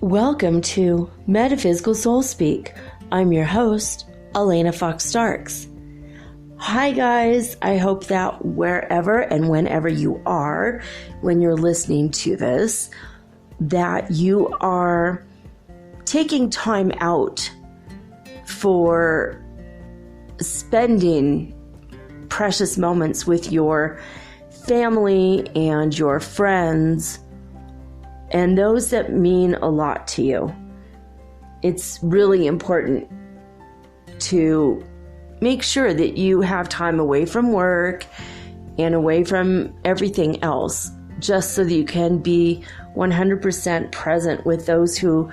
Welcome to Metaphysical Soul Speak. I'm your host, Elena Fox Starks. Hi guys, I hope that wherever and whenever you are when you're listening to this, that you are taking time out for spending precious moments with your family and your friends and those that mean a lot to you. It's really important to make sure that you have time away from work and away from everything else, just so that you can be 100% present with those who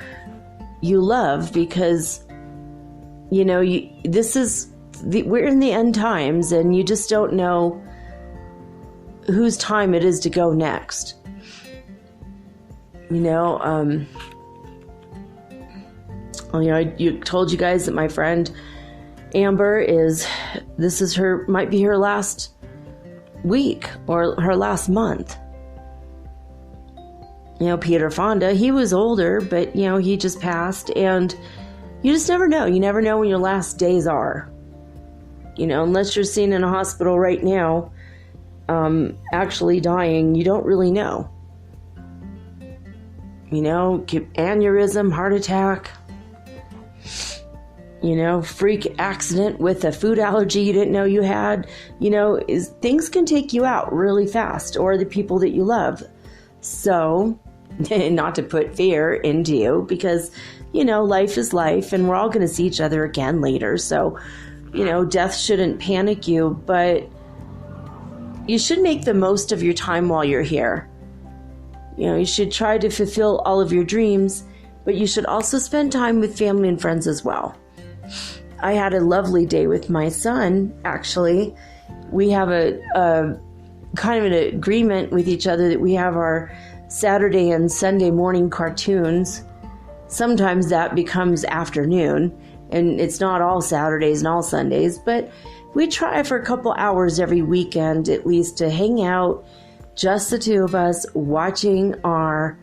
you love, because, you know, we're in the end times and you just don't know whose time it is to go next. I told you guys that my friend Amber might be her last week or her last month. Peter Fonda, he was older, but he just passed, and you just never know. You never know when your last days are. Unless you're seen in a hospital right now, actually dying, you don't really know. Aneurysm, heart attack, freak accident with a food allergy you didn't know you had, things can take you out really fast, or the people that you love. So, not to put fear into you, because, life is life and we're all going to see each other again later. So, death shouldn't panic you, but you should make the most of your time while you're here. You should try to fulfill all of your dreams, but you should also spend time with family and friends as well. I had a lovely day with my son, actually. We have a kind of an agreement with each other that we have our Saturday and Sunday morning cartoons. Sometimes that becomes afternoon, and it's not all Saturdays and all Sundays, but we try for a couple hours every weekend at least to hang out, just the two of us, watching our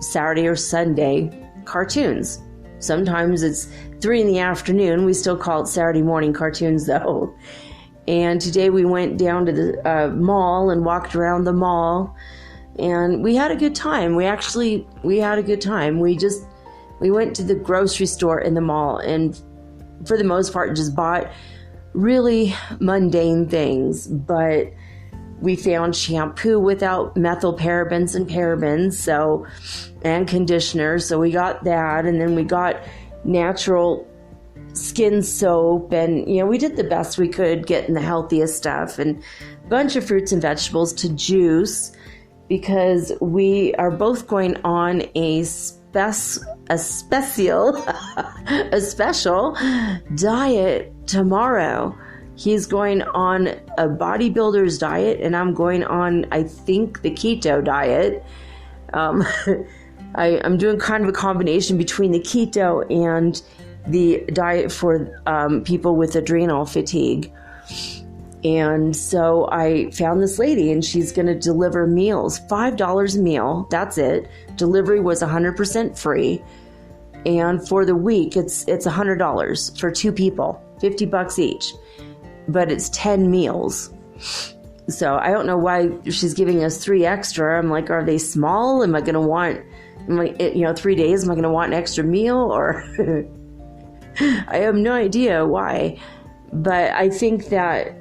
Saturday or Sunday cartoons. Sometimes it's 3 p.m. We still call it Saturday morning cartoons though. And today we went down to the mall and walked around the mall, and we had a good time. We had a good time. We went to the grocery store in the mall, and for the most part just bought really mundane things, but we found shampoo without methylparabens and parabens, and conditioner. So we got that, and then we got natural skin soap, and we did the best we could getting the healthiest stuff, and a bunch of fruits and vegetables to juice, because we are both going on a special diet tomorrow. He's going on a bodybuilder's diet, and I'm going on, I think, the keto diet. I'm doing kind of a combination between the keto and the diet for people with adrenal fatigue. And so I found this lady, and she's going to deliver meals, $5 a meal. That's it. Delivery was 100% free. And for the week, it's $100 for 2 people, $50 each. But it's 10 meals. So I don't know why she's giving us 3 extra. I'm like, are they small? Am I going to want, 3 days, am I going to want an extra meal? Or I have no idea why. But I think that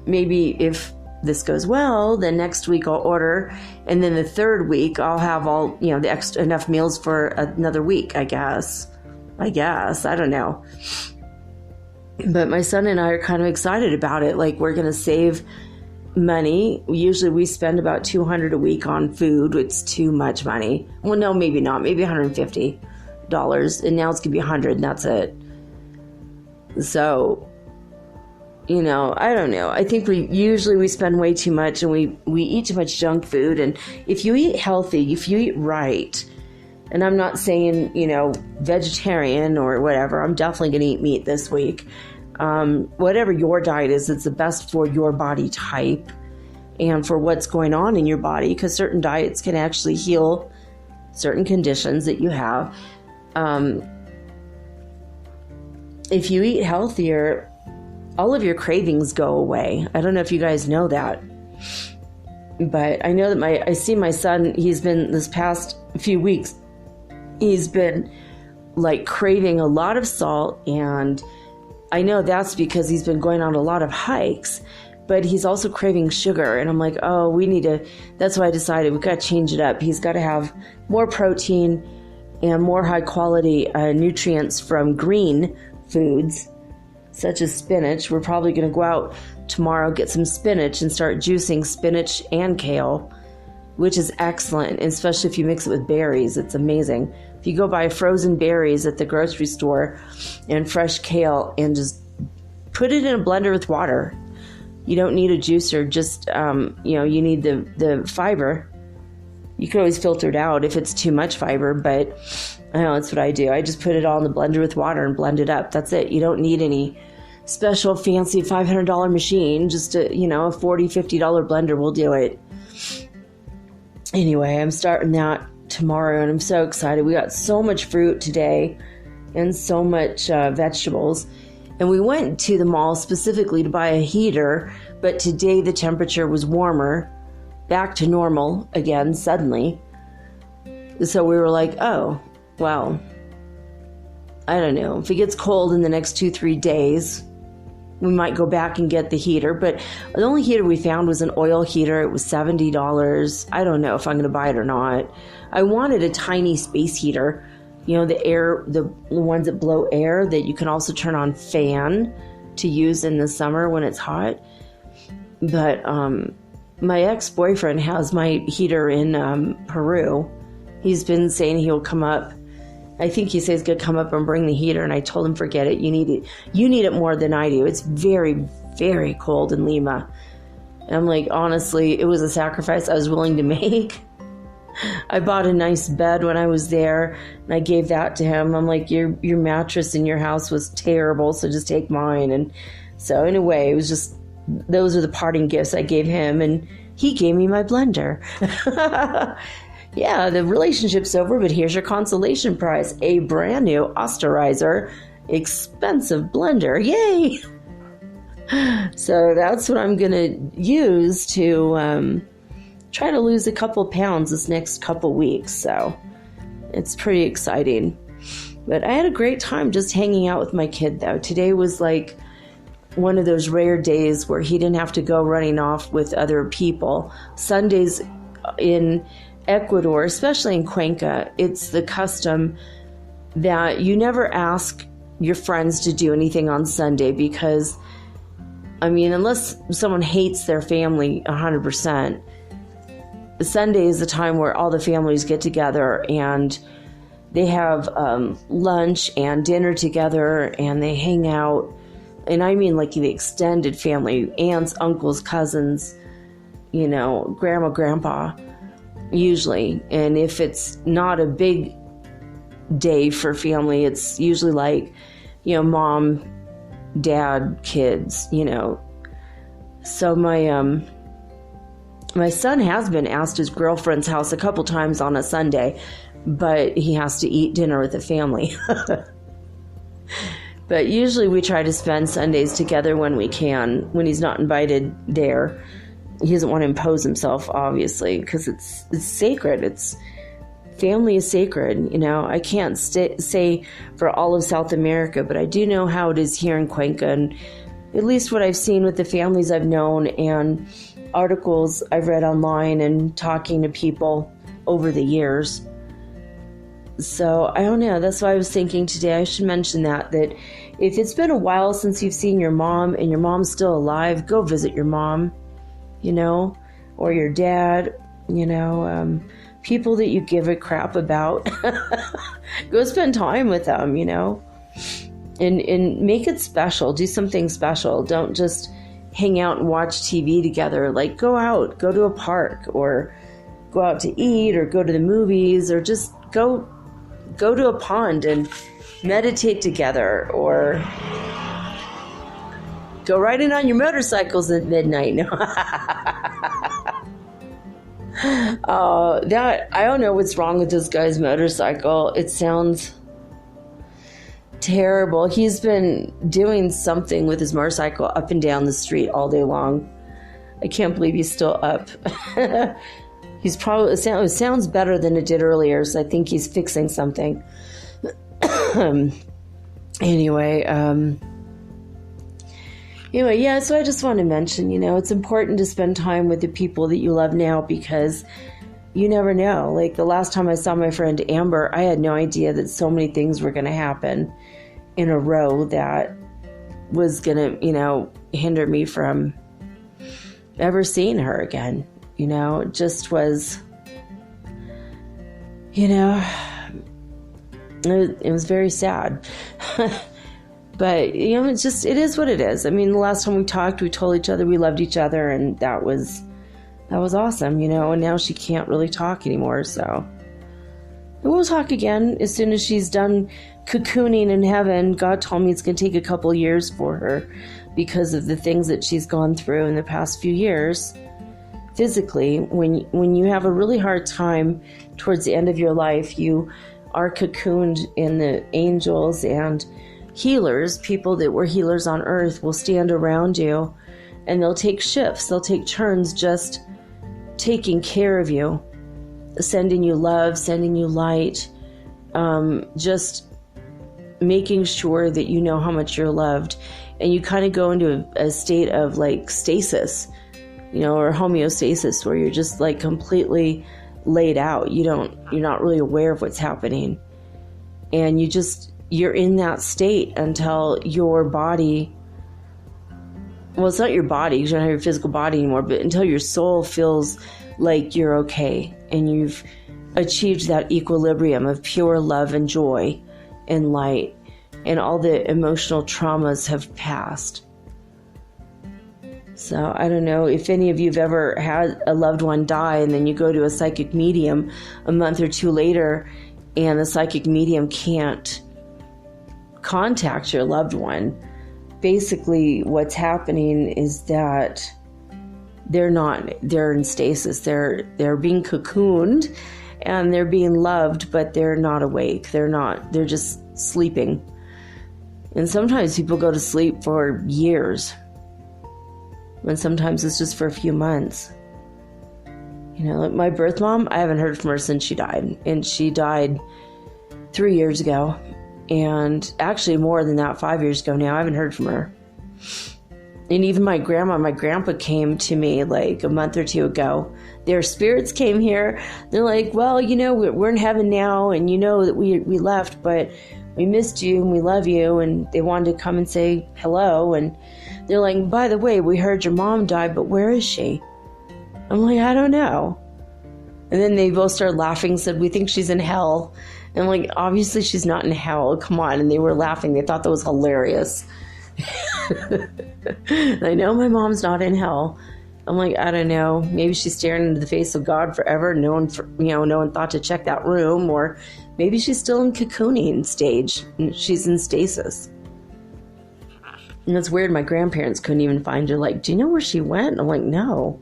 maybe if this goes well, then next week I'll order. And then the 3rd week I'll have all, the extra enough meals for another week, I guess. I don't know. But my son and I are kind of excited about it. Like, we're going to save money. Usually we spend about $200 a week on food. It's too much money. Well, no, maybe not. Maybe $150. And now it's going to be $100 and that's it. So, you know, I don't know. I think we spend way too much, and we eat too much junk food. And if you eat healthy, if you eat right, and I'm not saying, you know, vegetarian or whatever, I'm definitely going to eat meat this week. Whatever your diet is, it's the best for your body type and for what's going on in your body, because certain diets can actually heal certain conditions that you have. If you eat healthier, all of your cravings go away. I don't know if you guys know that, but I know that I see my son, he's been this past few weeks, he's been like craving a lot of salt, and I know that's because he's been going on a lot of hikes, but he's also craving sugar. And I'm like, oh, that's why I decided we've got to change it up. He's got to have more protein and more high quality nutrients from green foods, such as spinach. We're probably going to go out tomorrow, get some spinach and start juicing spinach and kale, which is excellent, especially if you mix it with berries. It's amazing. If you go buy frozen berries at the grocery store and fresh kale and just put it in a blender with water. You don't need a juicer, just, you need the fiber. You could always filter it out if it's too much fiber, but I know that's what I do. I just put it all in the blender with water and blend it up. That's it. You don't need any special fancy $500 machine. Just a $40, $50 blender will do it. Anyway, I'm starting that tomorrow and I'm so excited. We got so much fruit today and so much vegetables. And we went to the mall specifically to buy a heater, but today the temperature was warmer, back to normal again suddenly. So we were like, oh, well, I don't know. If it gets cold in the next 2-3 days, we might go back and get the heater. But the only heater we found was an oil heater. It was $70. I don't know if I'm going to buy it or not. I wanted a tiny space heater, the ones that blow air that you can also turn on fan to use in the summer when it's hot. But my ex-boyfriend has my heater in Peru. He's been saying he'll come up. I think he says he's going to come up and bring the heater, and I told him, forget it. You need it more than I do. It's very, very cold in Lima. And I'm like, honestly, it was a sacrifice I was willing to make. I bought a nice bed when I was there, and I gave that to him. I'm like, your mattress in your house was terrible, so just take mine. And so in a way, it was just, those are the parting gifts I gave him, and he gave me my blender. Yeah, the relationship's over, but here's your consolation prize. A brand new Osterizer, expensive blender. Yay! So that's what I'm going to use to try to lose a couple pounds this next couple weeks. So it's pretty exciting. But I had a great time just hanging out with my kid, though. Today was like one of those rare days where he didn't have to go running off with other people. Sundays in Ecuador, especially in Cuenca, it's the custom that you never ask your friends to do anything on Sunday because, unless someone hates their family 100%, Sunday is the time where all the families get together and they have lunch and dinner together and they hang out. And I mean like the extended family, aunts, uncles, cousins, grandma, grandpa. Usually. And if it's not a big day for family, it's usually like, mom, dad, kids, So my son has been asked his girlfriend's house a couple times on a Sunday, but he has to eat dinner with the family. But usually we try to spend Sundays together when we can, when he's not invited there. He doesn't want to impose himself, obviously, because it's sacred. Family is sacred. I can't say for all of South America, but I do know how it is here in Cuenca, and at least what I've seen with the families I've known and articles I've read online and talking to people over the years. So I don't know. That's why I was thinking today I should mention that if it's been a while since you've seen your mom and your mom's still alive, go visit your mom, or your dad, people that you give a crap about. Go spend time with them, and make it special. Do something special. Don't just hang out and watch TV together. Like, go out, go to a park, or go out to eat, or go to the movies, or just go to a pond and meditate together, or go riding on your motorcycles at midnight. I don't know what's wrong with this guy's motorcycle. It sounds terrible. He's been doing something with his motorcycle up and down the street all day long. I can't believe he's still up. He's probably, it sounds better than it did earlier, so I think he's fixing something. Anyway, yeah, so I just want to mention, it's important to spend time with the people that you love now, because you never know. Like, the last time I saw my friend Amber, I had no idea that so many things were going to happen in a row that was going to, hinder me from ever seeing her again. It just was, it was very sad. But, it is what it is. I mean, the last time we talked, we told each other we loved each other, and that was awesome, and now she can't really talk anymore, so. And we'll talk again as soon as she's done cocooning in heaven. God told me it's going to take a couple years for her because of the things that she's gone through in the past few years. Physically, when you have a really hard time towards the end of your life, you are cocooned in the angels and healers. People that were healers on earth will stand around you, and they'll take shifts, they'll take turns just taking care of you, sending you love, sending you light, just making sure that you know how much you're loved. And you kind of go into a state of like stasis, or homeostasis, where you're just like completely laid out. You're not really aware of what's happening. And you're in that state until your body, well, it's not your body, because you don't have your physical body anymore, but until your soul feels like you're okay and you've achieved that equilibrium of pure love and joy and light, and all the emotional traumas have passed. So I don't know if any of you have ever had a loved one die, and then you go to a psychic medium a month or two later, and the psychic medium can't contact your loved one. Basically, what's happening is that they're in stasis. They're being cocooned and they're being loved, but they're not awake. They're just sleeping. And sometimes people go to sleep for years, and sometimes it's just for a few months. Like my birth mom, I haven't heard from her since she died. And she died 3 years ago. And actually more than that, 5 years ago now. I haven't heard from her. And even my grandma and my grandpa came to me like a month or two ago. Their spirits came here. They're like, well, we're in heaven now, and that we left, but we missed you and we love you. And they wanted to come and say hello. And they're like, by the way, we heard your mom died, but where is she? I'm like, I don't know. And then they both started laughing, said, we think she's in hell. And I'm like, obviously she's not in hell. Come on. And they were laughing. They thought that was hilarious. I know my mom's not in hell. I'm like, I don't know. Maybe she's staring into the face of God forever. No one thought to check that room. Or maybe she's still in cocooning stage. She's in stasis. And it's weird. My grandparents couldn't even find her. Like, do you know where she went? I'm like, no.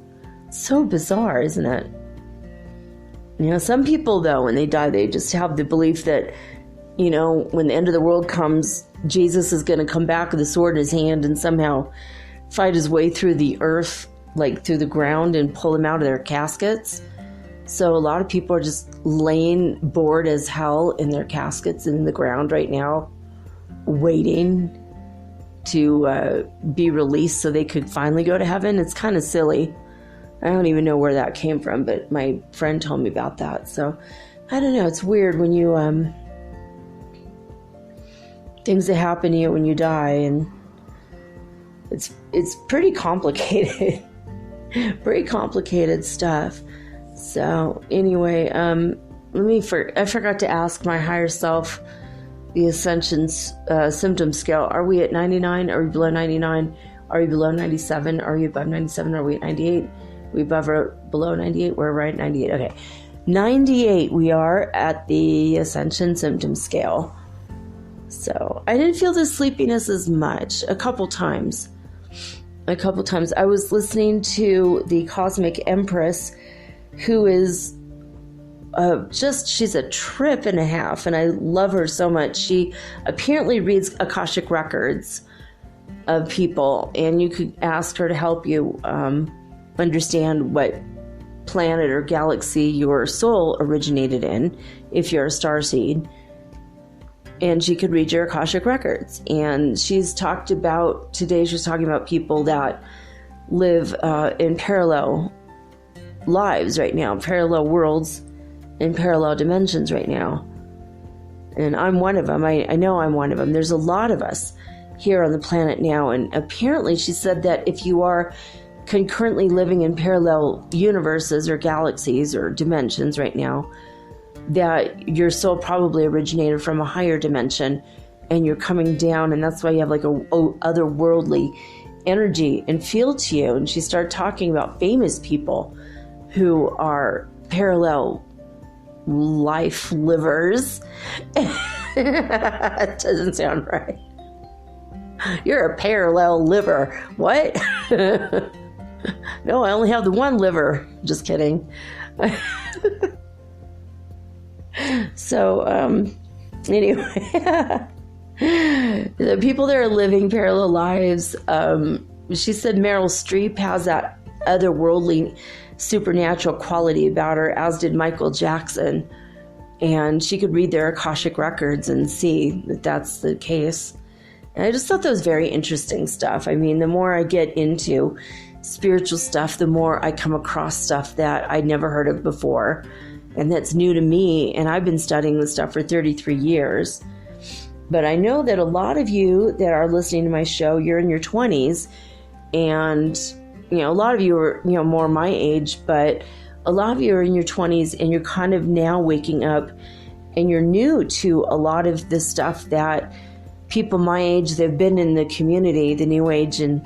It's so bizarre, isn't it? Some people, though, when they die, they just have the belief that, when the end of the world comes, Jesus is going to come back with a sword in his hand and somehow fight his way through the earth, like through the ground, and pull them out of their caskets. So a lot of people are just laying bored as hell in their caskets in the ground right now, waiting to be released so they could finally go to heaven. It's kind of silly. I don't even know where that came from, but my friend told me about that. So I don't know. It's weird when you things that happen to you when you die, and it's pretty complicated. Pretty complicated stuff. So anyway, I forgot to ask my higher self the Ascension Symptom Scale. Are we at 99? Are we below 99? Are we below 97? Are we above 97? Are we at 98? Are we above or below 98? We're right at 98. Okay. 98 we are at the Ascension Symptom Scale. So I didn't feel the sleepiness as much a couple times. I was listening to the Cosmic Empress, who is she's a trip and a half, and I love her so much. She apparently reads Akashic records of people, and you could ask her to help you understand what planet or galaxy your soul originated in, if you're a starseed. And she could read your Akashic records. And she's talking about people that live in parallel lives right now, parallel worlds and parallel dimensions right now. And I'm one of them. I know I'm one of them. There's a lot of us here on the planet now. And apparently she said that if you are concurrently living in parallel universes or galaxies or dimensions right now, that your soul probably originated from a higher dimension and you're coming down, and that's why you have like a otherworldly energy and feel to you. And she started talking about famous people who are parallel life livers. It doesn't sound right. You're a parallel liver. What? No, I only have the one liver. Just kidding. So, anyway, the people that are living parallel lives, she said Meryl Streep has that otherworldly supernatural quality about her, as did Michael Jackson. And she could read their Akashic records and see that that's the case. And I just thought that was very interesting stuff. I mean, the more I get into spiritual stuff, the more I come across stuff that I'd never heard of before. And that's new to me, and I've been studying this stuff for 33 years. But I know that a lot of you that are listening to my show, you're in your 20s, and a lot of you are more my age, but a lot of you are in your 20s, and you're kind of now waking up, and you're new to a lot of the stuff that people my age, they've been in the community, the New Age and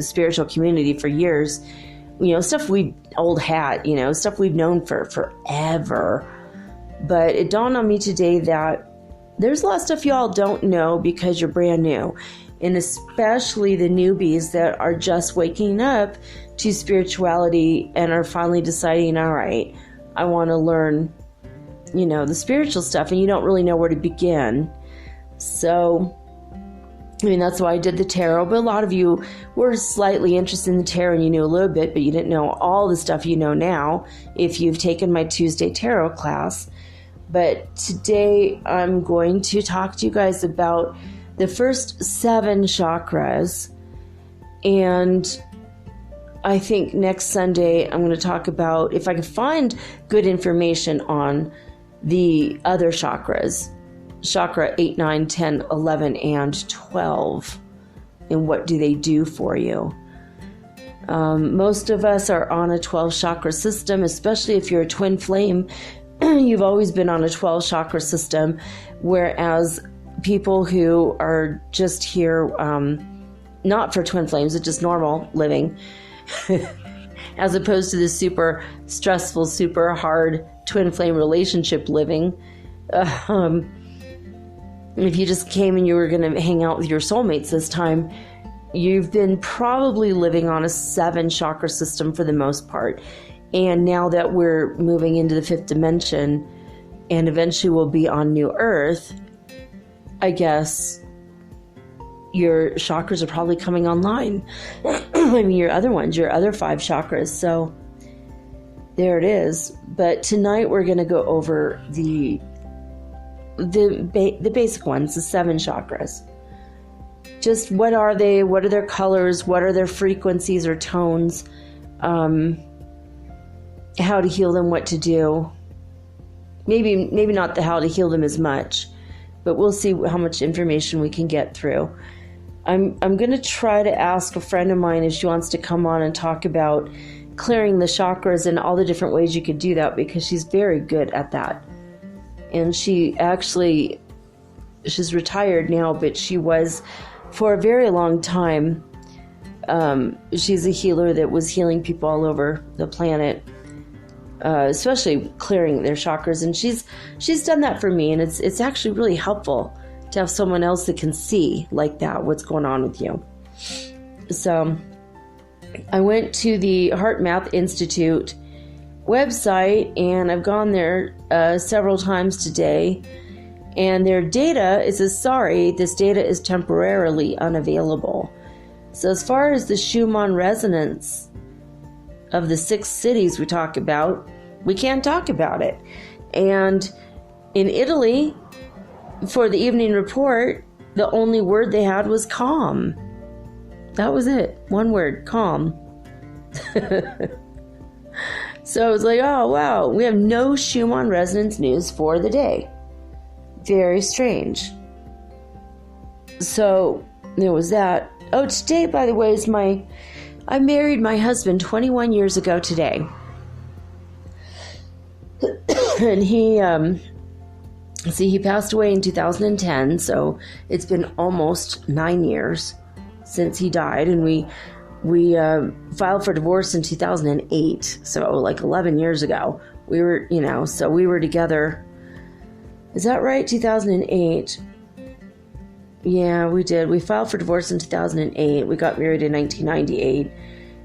spiritual community for years. Stuff old hat, stuff we've known for forever. But it dawned on me today that there's a lot of stuff y'all don't know because you're brand new. And especially the newbies that are just waking up to spirituality and are finally deciding, all right, I want to learn, the spiritual stuff, and you don't really know where to begin. So, that's why I did the tarot, but a lot of you were slightly interested in the tarot and you knew a little bit, but you didn't know all the stuff you know now if you've taken my Tuesday tarot class. But today I'm going to talk to you guys about the first 7 chakras, and I think next Sunday I'm going to talk about, if I can find good information on the other chakras. Chakra 8, 9, 10, 11, and 12. And what do they do for you? Most of us are on a 12 chakra system, especially if you're a twin flame. You've always been on a 12 chakra system, whereas people who are just here, not for twin flames, it's just normal living, as opposed to the super stressful, super hard twin flame relationship living. If you just came and you were going to hang out with your soulmates this time, you've been probably living on a 7 chakra system for the most part. And now that we're moving into the 5th dimension and eventually we'll be on New Earth, I guess your chakras are probably coming online. Your other ones, your other 5 chakras. So there it is. But tonight we're going to go over the basic ones, the 7 chakras. Just what are they? What are their colors? What are their frequencies or tones? How to heal them, what to do. Maybe not the how to heal them as much, but we'll see how much information we can get through. I'm going to try to ask a friend of mine if she wants to come on and talk about clearing the chakras and all the different ways you could do that, because she's very good at that. And she's retired now, but she was for a very long time. She's a healer that was healing people all over the planet, especially clearing their chakras. And she's done that for me, and it's actually really helpful to have someone else that can see like that what's going on with you. So I went to the Heart Math Institute website, and I've gone there several times today, and their data is sorry, this data is temporarily unavailable. So as far as the Schumann Resonance of the 6 cities we talk about, we can't talk about it. And in Italy, for the evening report, the only word they had was calm. That was it. One word, calm. So I was like, oh, wow, we have no Schumann Resonance news for the day. Very strange. So there was that. Oh, today, by the way, is I married my husband 21 years ago today. And he passed away in 2010, so it's been almost 9 years since he died, and we filed for divorce in 2008, so like 11 years ago. We were, so we were together. Is that right? 2008. Yeah, we did. We filed for divorce in 2008. We got married in 1998,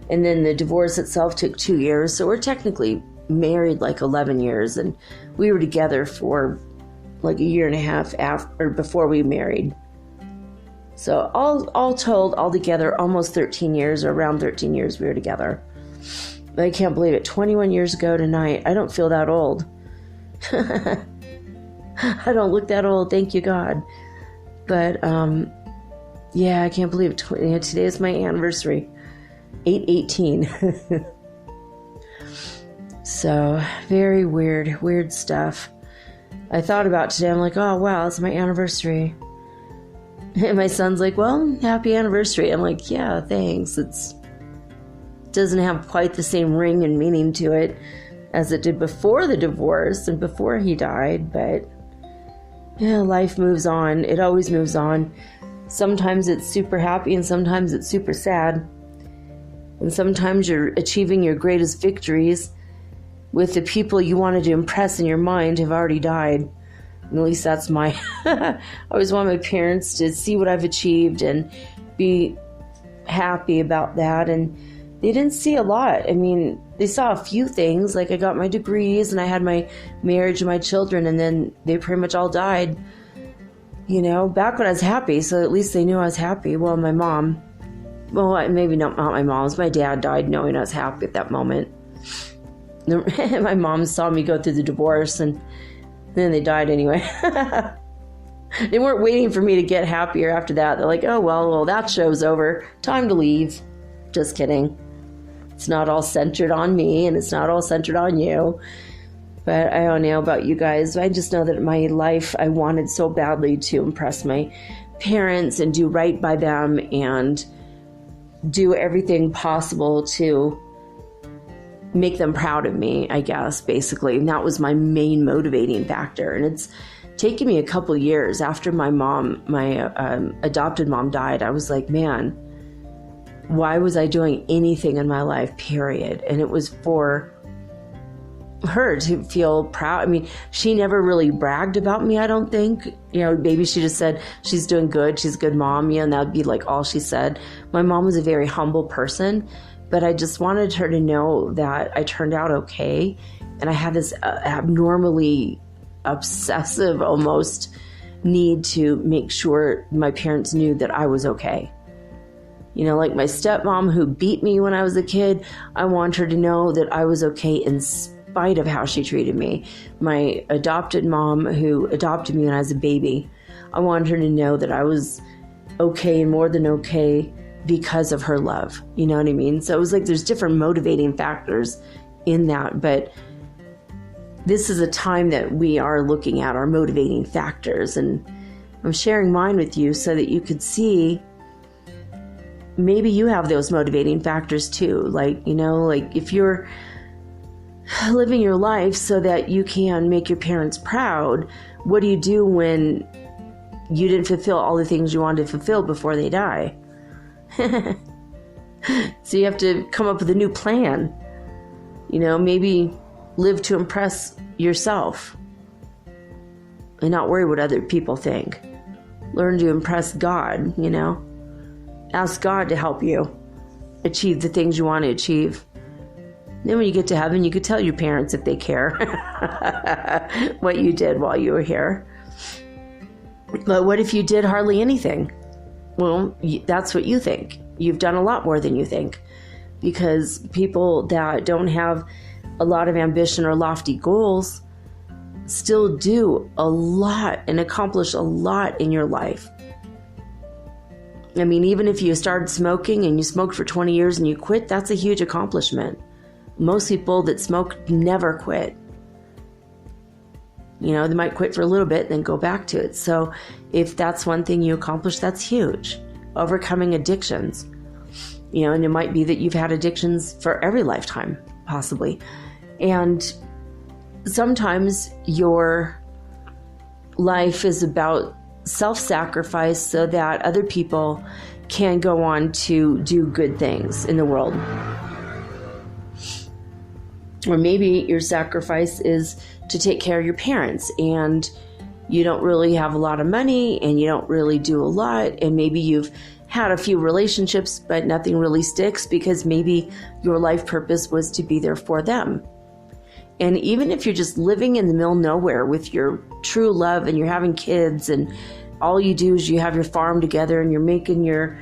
and then the divorce itself took 2 years, so we're technically married like 11 years, and we were together for like a year and a half after, before we married. So all told, all together, almost 13 years, or around 13 years we were together. But I can't believe it. 21 years ago tonight. I don't feel that old. I don't look that old, thank you God. But yeah, I can't believe it. Today is my anniversary. 8/18. So very weird stuff. I thought about today, I'm like, oh wow, it's my anniversary. And my son's like, well, happy anniversary. I'm like, yeah, thanks. It doesn't have quite the same ring and meaning to it as it did before the divorce and before he died, but yeah, life moves on. It always moves on. Sometimes it's super happy and sometimes it's super sad. And sometimes you're achieving your greatest victories with the people you wanted to impress in your mind have already died. And at least that's my... I always want my parents to see what I've achieved and be happy about that. And they didn't see a lot. I mean, they saw a few things, like I got my degrees and I had my marriage and my children, and then they pretty much all died, back when I was happy. So at least they knew I was happy. Well, my mom, maybe not my mom's, my dad died knowing I was happy at that moment. My mom saw me go through the divorce, and then they died anyway. They weren't waiting for me to get happier after that. They're like, oh, well, that show's over. Time to leave. Just kidding. It's not all centered on me, and it's not all centered on you. But I don't know about you guys. I just know that in my life, I wanted so badly to impress my parents and do right by them and do everything possible to make them proud of me, I guess, basically. And that was my main motivating factor. And it's taken me a couple years after my adopted mom died. I was like, man, why was I doing anything in my life, period? And it was for her to feel proud. I mean, she never really bragged about me, I don't think. Maybe she just said, she's doing good, she's a good mom, and that would be like all she said. My mom was a very humble person, but I just wanted her to know that I turned out okay. And I had this abnormally obsessive almost need to make sure my parents knew that I was okay. Like my stepmom who beat me when I was a kid, I want her to know that I was okay in spite of how she treated me. My adopted mom who adopted me when I was a baby, I wanted her to know that I was okay and more than okay because of her love. You know what I mean? So it was like there's different motivating factors in that, but this is a time that we are looking at our motivating factors, and I'm sharing mine with you so that you could see maybe you have those motivating factors too. Like, like if you're living your life so that you can make your parents proud, what do you do when you didn't fulfill all the things you wanted to fulfill before they die? So you have to come up with a new plan. Maybe live to impress yourself and not worry what other people think. Learn to impress God, Ask God to help you achieve the things you want to achieve. Then when you get to heaven, you could tell your parents, if they care, what you did while you were here. But what if you did hardly anything? Well, that's what you think. You've done a lot more than you think. Because people that don't have a lot of ambition or lofty goals still do a lot and accomplish a lot in your life. I mean, even if you started smoking and you smoked for 20 years and you quit, that's a huge accomplishment. Most people that smoke never quit. They might quit for a little bit, then go back to it. So if that's one thing you accomplish, that's huge. Overcoming addictions. And it might be that you've had addictions for every lifetime, possibly. And sometimes your life is about self-sacrifice so that other people can go on to do good things in the world. Or maybe your sacrifice is to take care of your parents, and you don't really have a lot of money and you don't really do a lot, and maybe you've had a few relationships but nothing really sticks because maybe your life purpose was to be there for them. And even if you're just living in the middle of nowhere with your true love and you're having kids and all you do is you have your farm together and you're making your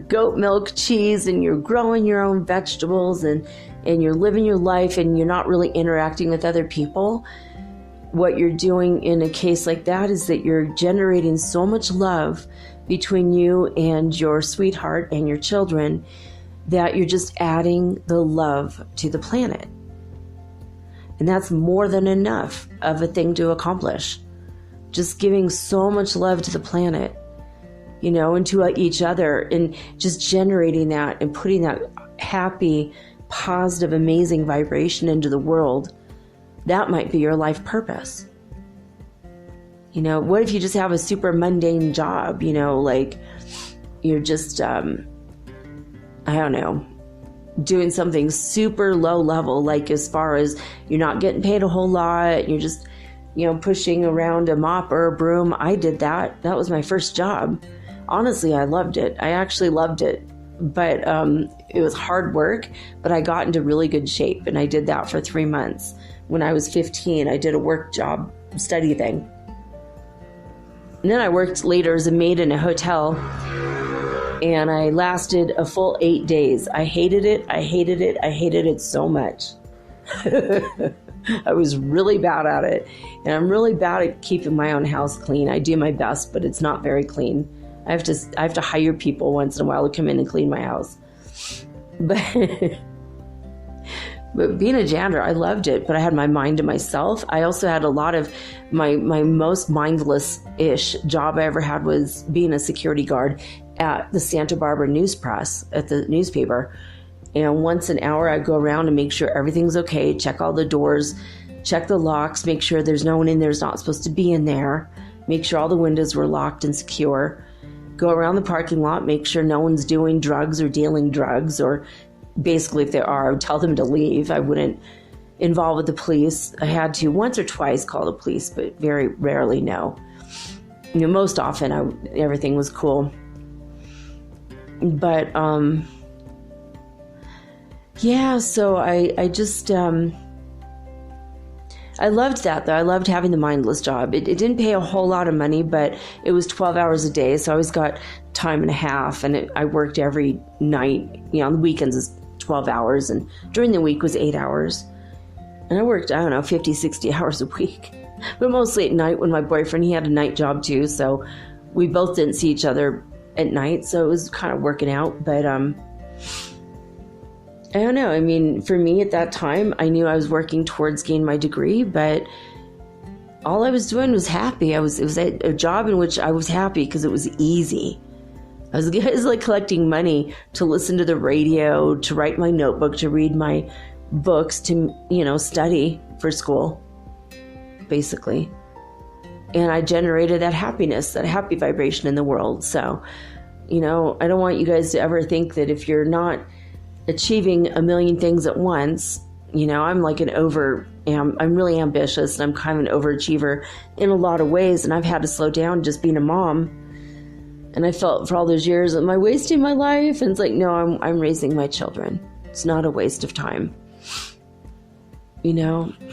goat milk cheese and you're growing your own vegetables and you're living your life and you're not really interacting with other people, what you're doing in a case like that is that you're generating so much love between you and your sweetheart and your children that you're just adding the love to the planet. And that's more than enough of a thing to accomplish. Just giving so much love to the planet, and to each other, and just generating that and putting that happy, positive, amazing vibration into the world. That might be your life purpose. What if you just have a super mundane job, like you're just, doing something super low level, like as far as you're not getting paid a whole lot, you're just, pushing around a mop or a broom. I did that. That was my first job. Honestly, I loved it. I actually loved it, but it was hard work, but I got into really good shape, and I did that for 3 months. When I was 15, I did a work job study thing. And then I worked later as a maid in a hotel, and I lasted a full 8 days. I hated it. I hated it. I hated it so much. I was really bad at it. And I'm really bad at keeping my own house clean. I do my best, but it's not very clean. I have to hire people once in a while to come in and clean my house. But being a janitor, I loved it, but I had my mind to myself. I also had a lot of my most mindless-ish job I ever had was being a security guard at the Santa Barbara News Press, at the newspaper. And once an hour, I'd go around and make sure everything's okay, check all the doors, check the locks, make sure there's no one in there who's not supposed to be in there, make sure all the windows were locked and secure, go around the parking lot, make sure no one's doing drugs or dealing drugs, or basically if they are, I would tell them to leave. I wouldn't involve with the police. I had to once or twice call the police, but very rarely no. Most often everything was cool. But yeah, so I just I loved that though. I loved having the mindless job. It didn't pay a whole lot of money, but it was 12 hours a day, so I always got time and a half, and I worked every night. On the weekends is 12 hours, and during the week was 8 hours. And I worked, 50, 60 hours a week. But mostly at night when my boyfriend, he had a night job too, so we both didn't see each other at night, so it was kind of working out. But I don't know. I mean, for me at that time, I knew I was working towards getting my degree, but all I was doing was happy. It was a job in which I was happy because it was easy. I was like collecting money to listen to the radio, to write my notebook, to read my books, to, study for school, basically. And I generated that happiness, that happy vibration in the world. So, I don't want you guys to ever think that if you're not achieving a million things at once, I'm like I'm really ambitious, and I'm kind of an overachiever in a lot of ways. And I've had to slow down just being a mom. And I felt for all those years, am I wasting my life? And it's like, no, I'm raising my children. It's not a waste of time.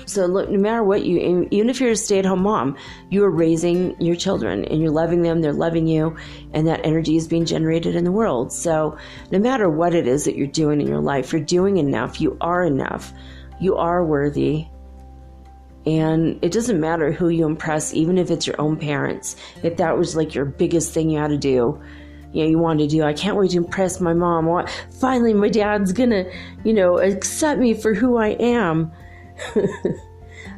So look, no matter what even if you're a stay-at-home mom, you are raising your children and you're loving them, they're loving you, and that energy is being generated in the world. So no matter what it is that you're doing in your life, you're doing enough, you are enough, you are worthy. And it doesn't matter who you impress, even if it's your own parents. If that was like your biggest thing you had to do, you wanted to do, I can't wait to impress my mom. Finally, my dad's gonna, accept me for who I am. I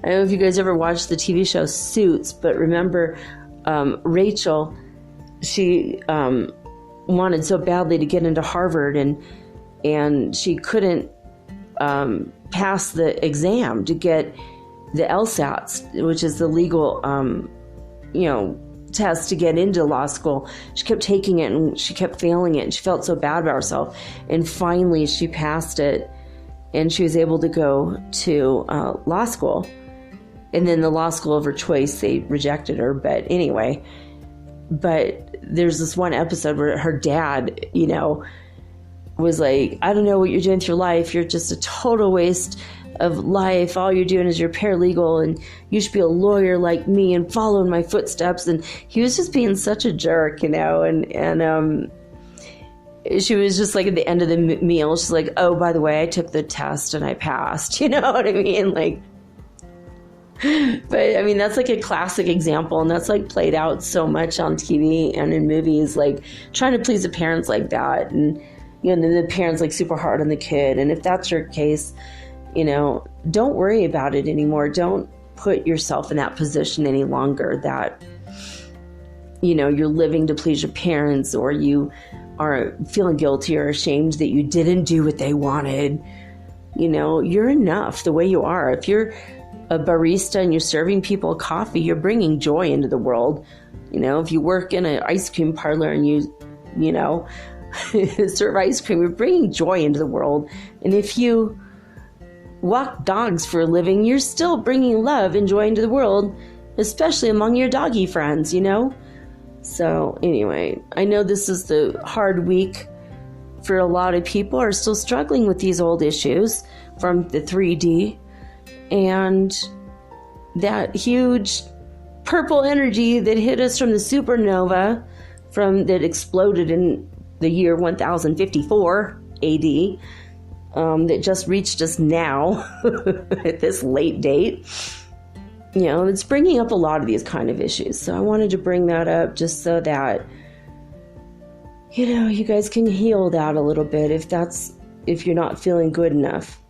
don't know if you guys ever watched the TV show Suits, but remember Rachel, she wanted so badly to get into Harvard, and she couldn't pass the exam to get the LSATs, which is the legal, test to get into law school. She kept taking it and she kept failing it, and she felt so bad about herself. And finally she passed it, and she was able to go to law school. And then the law school of her choice, they rejected her. But anyway, there's this one episode where her dad, was like, I don't know what you're doing with your life. You're just a total waste of life. All you're doing is you're paralegal, and you should be a lawyer like me and follow in my footsteps. And he was just being such a jerk, and she was just like, at the end of the meal, she's like, oh, by the way, I took the test and I passed. You know what I mean? Like, but I mean, that's like a classic example, and that's like played out so much on TV and in movies, like trying to please the parents like that. And, the parents like super hard on the kid. And if that's your case, don't worry about it anymore. Don't put yourself in that position any longer that, you're living to please your parents, or you are feeling guilty or ashamed that you didn't do what they wanted. You're enough the way you are. If you're a barista and you're serving people coffee, you're bringing joy into the world. If you work in an ice cream parlor and you serve ice cream, you're bringing joy into the world. And if you walk dogs for a living, you're still bringing love and joy into the world, especially among your doggy friends, So anyway, I know this is the hard week for a lot of people are still struggling with these old issues from the 3D and that huge purple energy that hit us from the supernova that exploded in the year 1054 AD. That just reached us now at this late date. It's bringing up a lot of these kind of issues. So I wanted to bring that up just so that, you guys can heal that a little bit if you're not feeling good enough.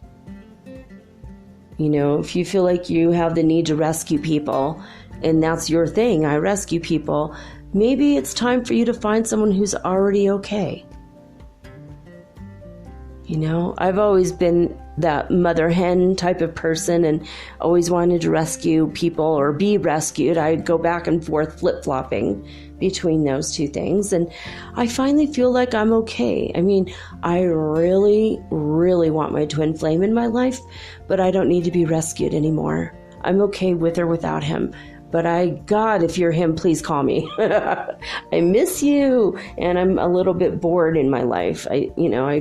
If you feel like you have the need to rescue people and that's your thing, I rescue people, maybe it's time for you to find someone who's already okay. I've always been that mother hen type of person and always wanted to rescue people or be rescued. I'd go back and forth flip-flopping between those two things. And I finally feel like I'm okay. I mean, I really, really want my twin flame in my life, but I don't need to be rescued anymore. I'm okay with or without him. But God, if you're him, please call me. I miss you. And I'm a little bit bored in my life. I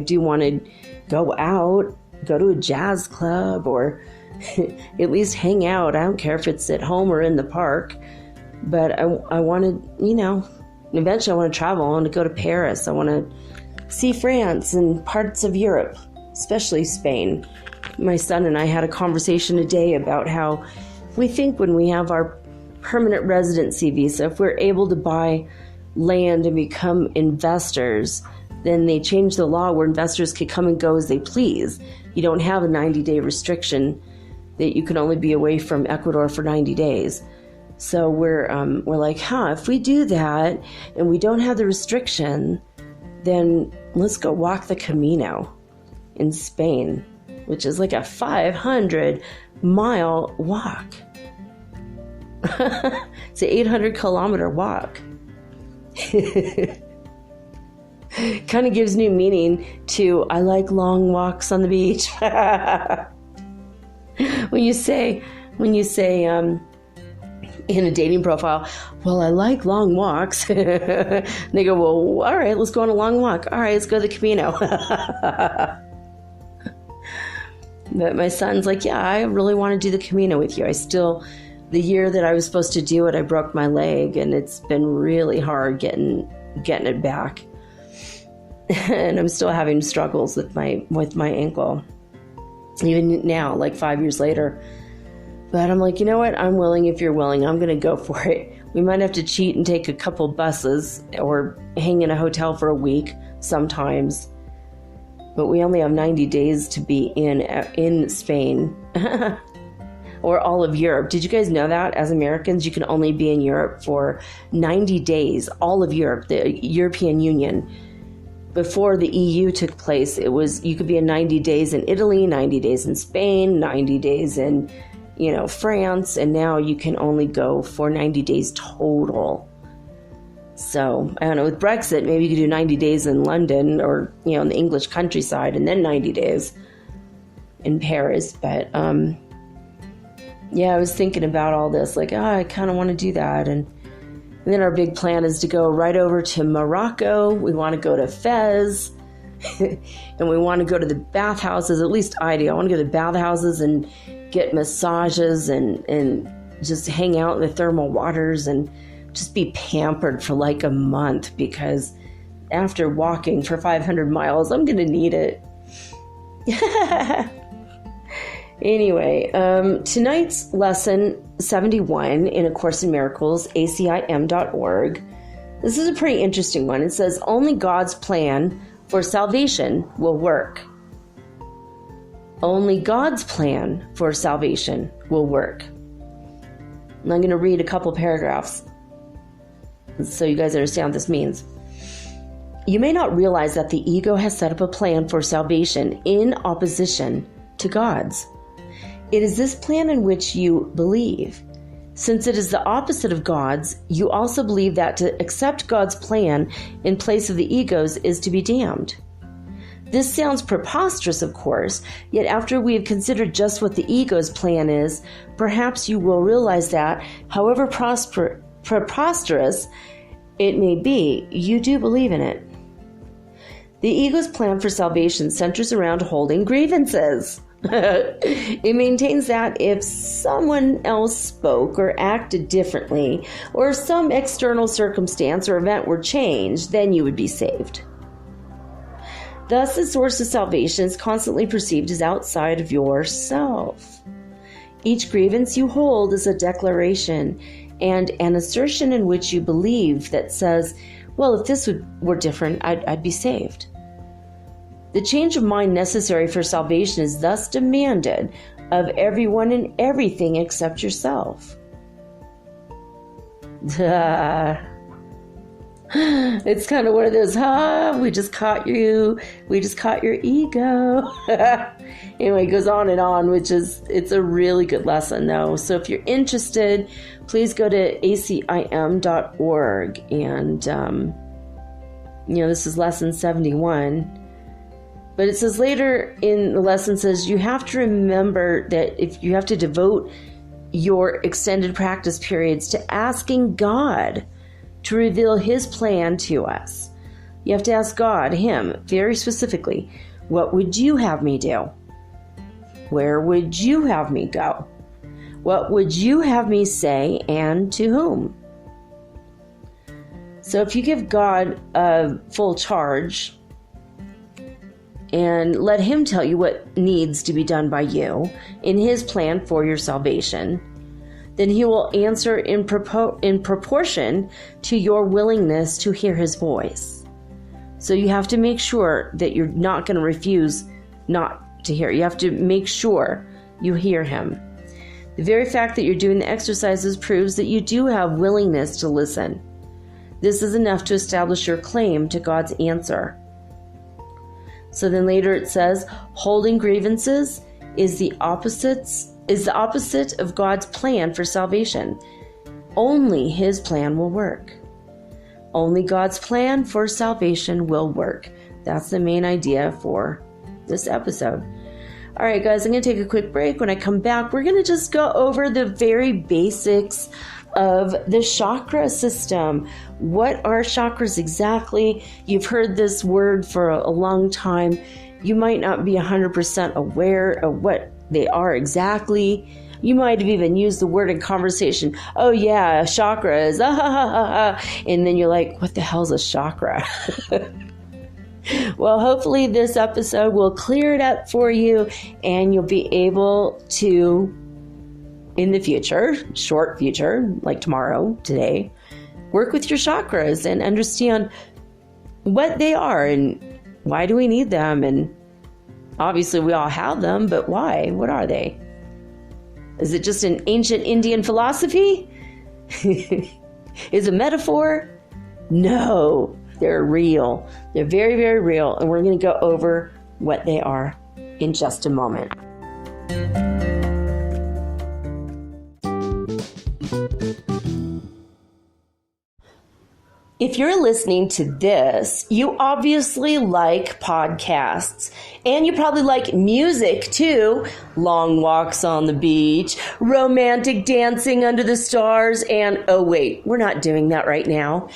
do want to go out, go to a jazz club, or at least hang out. I don't care if it's at home or in the park. But I want to, eventually I want to travel. I want to go to Paris. I want to see France and parts of Europe, especially Spain. My son and I had a conversation today about how we think when we have our permanent residency visa, if we're able to buy land and become investors, then they changed the law where investors could come and go as they please. You don't have a 90-day restriction that you can only be away from Ecuador for 90 days. So we're like, if we do that and we don't have the restriction, then let's go walk the Camino in Spain, which is like a 500-mile walk. It's an 800-kilometer walk. Kind of gives new meaning to I like long walks on the beach. when you say in a dating profile, well, I like long walks. And they go, well, all right, let's go on a long walk. All right, let's go to the Camino. But my son's like, yeah, I really want to do the Camino with you. The year that I was supposed to do it, I broke my leg, and it's been really hard getting it back. And I'm still having struggles with my ankle, even now, like 5 years later. But I'm like, you know what? I'm willing if you're willing. I'm going to go for it. We might have to cheat and take a couple buses or hang in a hotel for a week sometimes. But we only have 90 days to be in Spain or all of Europe. Did you guys know that as Americans, you can only be in Europe for 90 days, all of Europe, the European Union. Before the EU took place, you could be in 90 days in Italy, 90 days in Spain, 90 days in France, and now you can only go for 90 days total. So, I don't know, with Brexit, maybe you could do 90 days in London or, in the English countryside, and then 90 days in Paris. But, yeah, I was thinking about all this, like, I kind of want to do that. And then our big plan is to go right over to Morocco. We want to go to Fez. And we want to go to the bathhouses. At least I do. I want to go to the bathhouses and get massages and just hang out in the thermal waters and just be pampered for like a month, because after walking for 500 miles, I'm going to need it. Anyway, tonight's lesson 71 in A Course in Miracles, acim.org. This is a pretty interesting one. It says, only God's plan for salvation will work. Only God's plan for salvation will work. And I'm going to read a couple paragraphs so you guys understand what this means. You may not realize that the ego has set up a plan for salvation in opposition to God's. It is this plan in which you believe. Since it is the opposite of God's, you also believe that to accept God's plan in place of the ego's is to be damned. This sounds preposterous, of course, yet after we have considered just what the ego's plan is, perhaps you will realize that, however preposterous it may be, you do believe in it. The ego's plan for salvation centers around holding grievances. It maintains that if someone else spoke or acted differently, or if some external circumstance or event were changed, then you would be saved. Thus, the source of salvation is constantly perceived as outside of yourself. Each grievance you hold is a declaration and an assertion in which you believe that says, well, if this were different, I'd be saved. The change of mind necessary for salvation is thus demanded of everyone and everything except yourself. It's kind of one of those, we just caught you. We just caught your ego. Anyway, it goes on and on, it's a really good lesson though. So if you're interested, please go to acim.org. And, this is lesson 71. But it says later in the lesson says, you have to remember that if you have to devote your extended practice periods to asking God to reveal his plan to us. You have to ask God, him, very specifically, what would you have me do? Where would you have me go? What would you have me say, and to whom? So if you give God full charge and let him tell you what needs to be done by you in his plan for your salvation, then he will answer in proportion to your willingness to hear his voice. So you have to make sure that you're not going to refuse not to hear. You have to make sure you hear him. The very fact that you're doing the exercises proves that you do have willingness to listen. This is enough to establish your claim to God's answer. So then later it says, holding grievances is the opposite of God's plan for salvation. Only His plan will work. Only God's plan for salvation will work. That's the main idea for this episode. All right, guys, I'm going to take a quick break. When I come back, we're going to just go over the very basics of the chakra system. What are chakras exactly? You've heard this word for a long time. You might not be 100% aware of what they are exactly. You might have even used the word in conversation. Oh yeah, chakras. And then you're like, what the hell's a chakra? Well, hopefully this episode will clear it up for you and you'll be able to, in the future, short future, like tomorrow, today, work with your chakras and understand what they are and why do we need them. And obviously we all have them, but why? What are they? Is it just an ancient Indian philosophy? Is it a metaphor? No, they're real. They're very, very real. And we're going to go over what they are in just a moment. If you're listening to this, you obviously like podcasts, and you probably like music too. Long walks on the beach, romantic dancing under the stars, and oh wait, we're not doing that right now.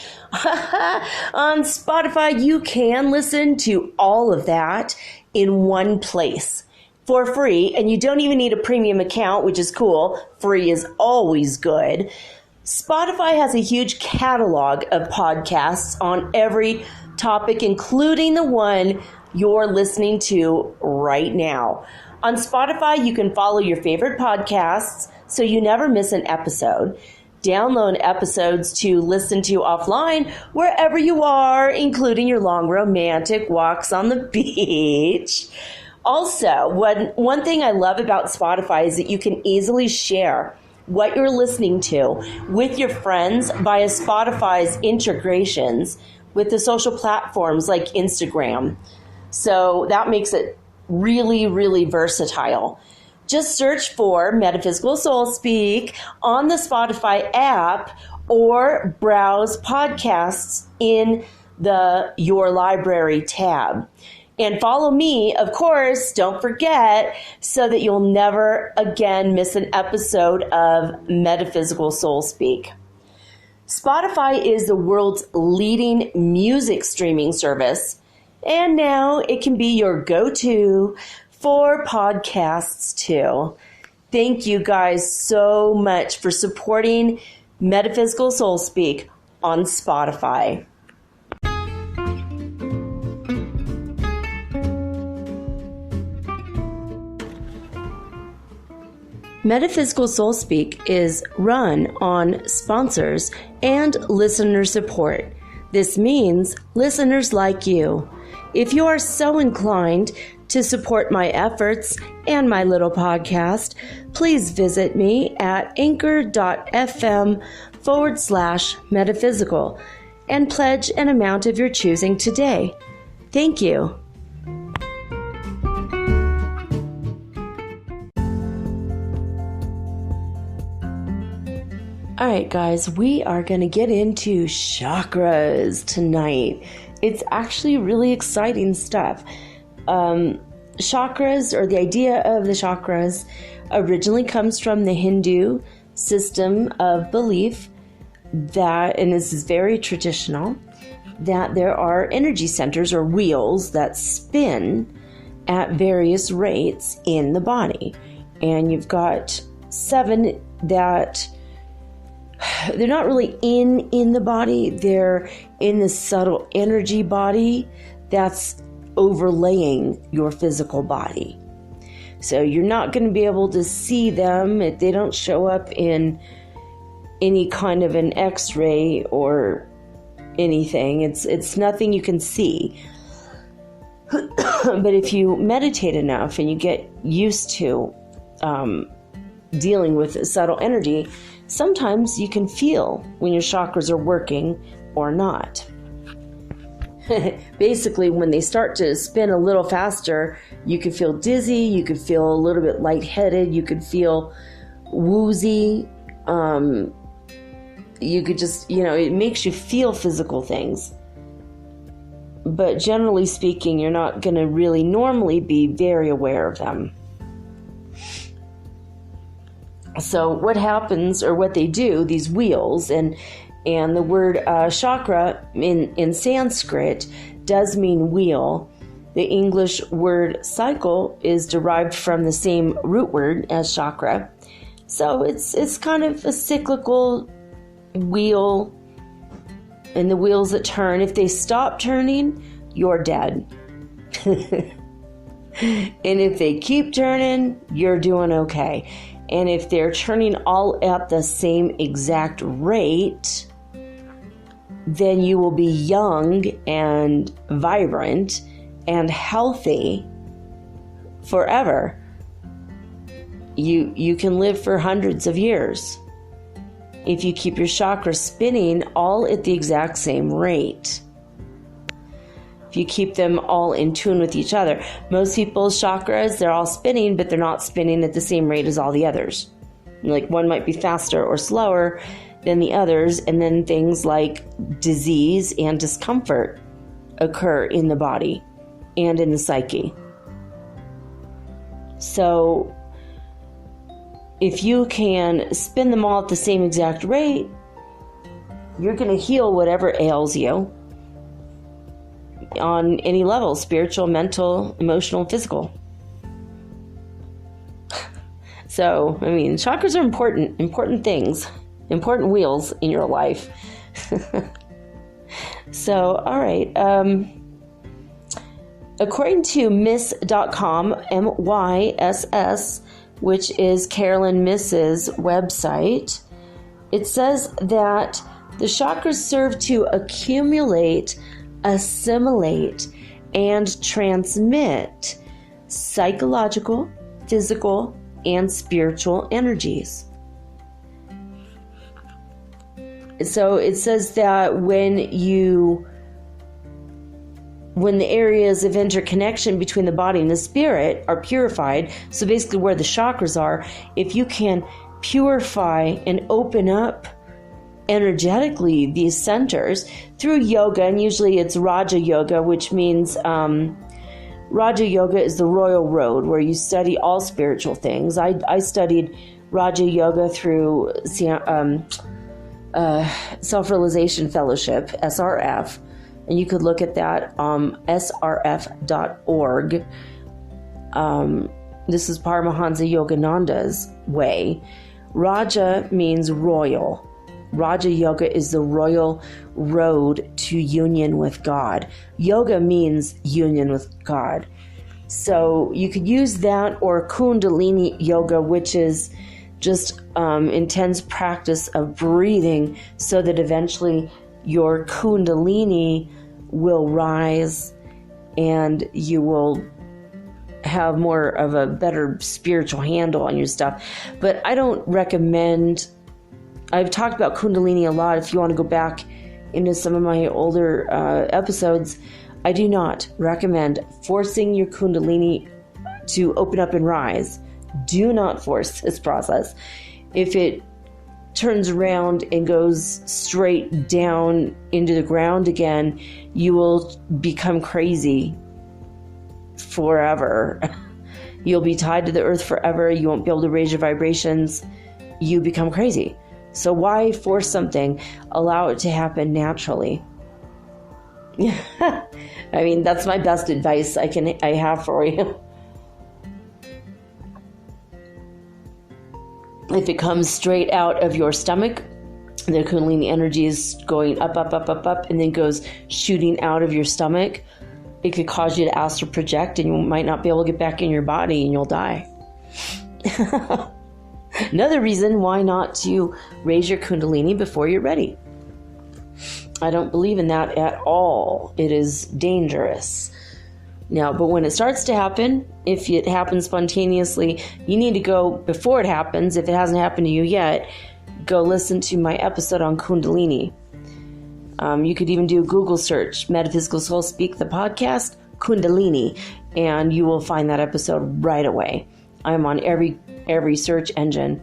On Spotify, you can listen to all of that in one place for free, and you don't even need a premium account, which is cool. Free is always good. Spotify has a huge catalog of podcasts on every topic, including the one you're listening to right now. On Spotify, you can follow your favorite podcasts so you never miss an episode. Download episodes to listen to offline wherever you are, including your long romantic walks on the beach. Also, one thing I love about Spotify is that you can easily share what you're listening to with your friends via Spotify's integrations with the social platforms like Instagram. So that makes it really, really versatile. Just search for Metaphysical Soul Speak on the Spotify app or browse podcasts in the Your Library tab. And follow me, of course, don't forget, so that you'll never again miss an episode of Metaphysical Soul Speak. Spotify is the world's leading music streaming service, and now it can be your go-to for podcasts too. Thank you guys so much for supporting Metaphysical Soul Speak on Spotify. Metaphysical Soul Speak is run on sponsors and listener support. This means listeners like you. If you are so inclined to support my efforts and my little podcast, please visit me at anchor.fm/metaphysical and pledge an amount of your choosing today. Thank you. All right, guys, we are going to get into chakras tonight. It's actually really exciting stuff. Chakras, or the idea of the chakras, originally comes from the Hindu system of belief that, and this is very traditional, that there are energy centers or wheels that spin at various rates in the body. And you've got 7 that they're not really in the body, they're in the subtle energy body that's overlaying your physical body. So you're not going to be able to see them if they don't show up in any kind of an X-ray or anything. It's nothing you can see. But if you meditate enough and you get used to dealing with subtle energy, sometimes you can feel when your chakras are working or not. Basically, when they start to spin a little faster, you can feel dizzy, you can feel a little bit lightheaded, you could feel woozy. You could just, it makes you feel physical things. But generally speaking, you're not going to really normally be very aware of them. So what happens, or what they do, these wheels, and the word chakra in Sanskrit does mean wheel. The English word cycle is derived from the same root word as chakra. So it's kind of a cyclical wheel, and the wheels that turn, if they stop turning, you're dead. And if they keep turning, you're doing okay. And if they're turning all at the same exact rate, then you will be young and vibrant and healthy forever. You can live for hundreds of years if you keep your chakras spinning all at the exact same rate. If you keep them all in tune with each other. Most people's chakras, they're all spinning, but they're not spinning at the same rate as all the others. Like one might be faster or slower than the others, and then things like disease and discomfort occur in the body and in the psyche. So if you can spin them all at the same exact rate, you're going to heal whatever ails you on any level: spiritual, mental, emotional, physical. So, chakras are important things, important wheels in your life. So, all right. According to Miss.com, MYSS, which is Carolyn Miss's website, it says that the chakras serve to accumulate, assimilate, and transmit psychological, physical, and spiritual energies. So it says that when the areas of interconnection between the body and the spirit are purified, so basically where the chakras are, if you can purify and open up energetically these centers through yoga, and usually it's Raja Yoga, which means Raja Yoga is the royal road where you study all spiritual things. I studied Raja Yoga through Self-Realization Fellowship, SRF, and you could look at that, srf.org. This is Paramahansa Yogananda's way. Raja means royal. Raja Yoga is the royal road to union with God. Yoga means union with God. So you could use that, or Kundalini Yoga, which is just intense practice of breathing so that eventually your Kundalini will rise and you will have more of a better spiritual handle on your stuff. But I don't recommend... I've talked about Kundalini a lot. If you want to go back into some of my older episodes, I do not recommend forcing your Kundalini to open up and rise. Do not force this process. If it turns around and goes straight down into the ground again, you will become crazy forever. You'll be tied to the earth forever. You won't be able to raise your vibrations. You become crazy. So why force something? Allow it to happen naturally. That's my best advice I have for you. If it comes straight out of your stomach, the Kundalini energy is going up, up, up, up, up, and then goes shooting out of your stomach. It could cause you to astral project, and you might not be able to get back in your body, and you'll die. Another reason why not to raise your Kundalini before you're ready. I don't believe in that at all. It is dangerous. Now, but when it starts to happen, if it happens spontaneously, you need to go before it happens. If it hasn't happened to you yet, go listen to my episode on Kundalini. You could even do a Google search, Metaphysical Soul Speak, the podcast, Kundalini, and you will find that episode right away. I'm on every search engine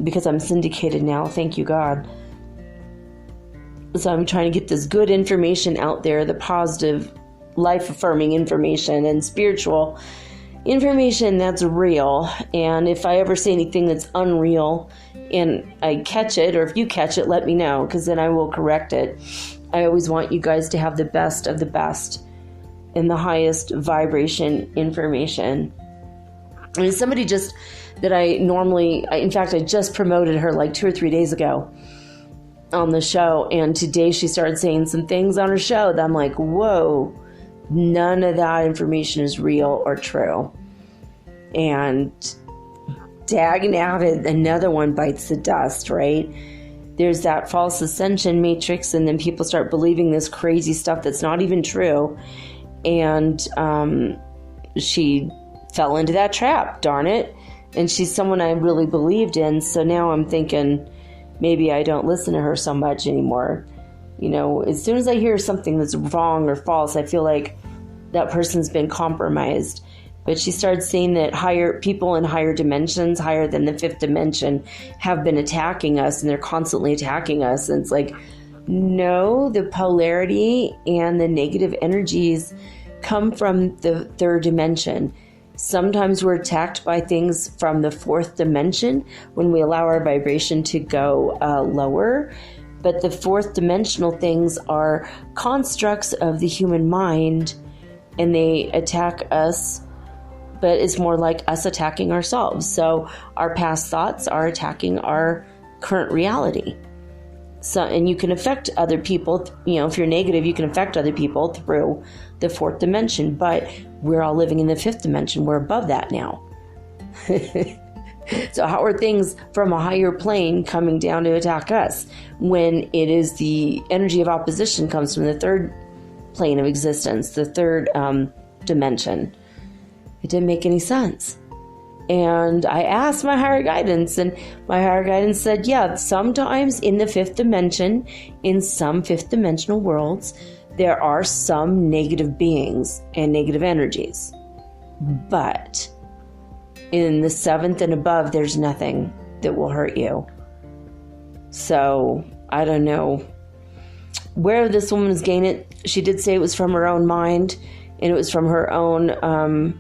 because I'm syndicated now. Thank you, God. So I'm trying to get this good information out there, the positive, life-affirming information and spiritual information that's real. And if I ever say anything that's unreal and I catch it, or if you catch it, let me know, because then I will correct it. I always want you guys to have the best of the best and the highest vibration information. And somebody just that in fact, I just promoted her like 2 or 3 days ago on the show. And today she started saying some things on her show that I'm like, whoa, none of that information is real or true. And dagging out, another one bites the dust, right? There's that false ascension matrix, and then people start believing this crazy stuff that's not even true. And she fell into that trap, darn it. And she's someone I really believed in. So now I'm thinking maybe I don't listen to her so much anymore. You know, as soon as I hear something that's wrong or false, I feel like that person's been compromised. But she started saying that higher people in higher dimensions, higher than the 5th dimension, have been attacking us, and they're constantly attacking us. And it's like, no, the polarity and the negative energies come from the 3rd dimension. Sometimes we're attacked by things from the 4th dimension when we allow our vibration to go lower. But the 4th dimensional things are constructs of the human mind, and they attack us, but it's more like us attacking ourselves. So our past thoughts are attacking our current reality. So, and you can affect other people, you know, if you're negative, you can affect other people through the 4th dimension, but we're all living in the 5th dimension. We're above that now. So how are things from a higher plane coming down to attack us when it is the energy of opposition comes from the 3rd plane of existence, the 3rd dimension? It didn't make any sense. And I asked my higher guidance, and my higher guidance said, yeah, sometimes in the 5th dimension, in some 5th dimensional worlds, there are some negative beings and negative energies. But in the 7th and above, there's nothing that will hurt you. So I don't know where this woman is getting it. She did say it was from her own mind, and it was from her own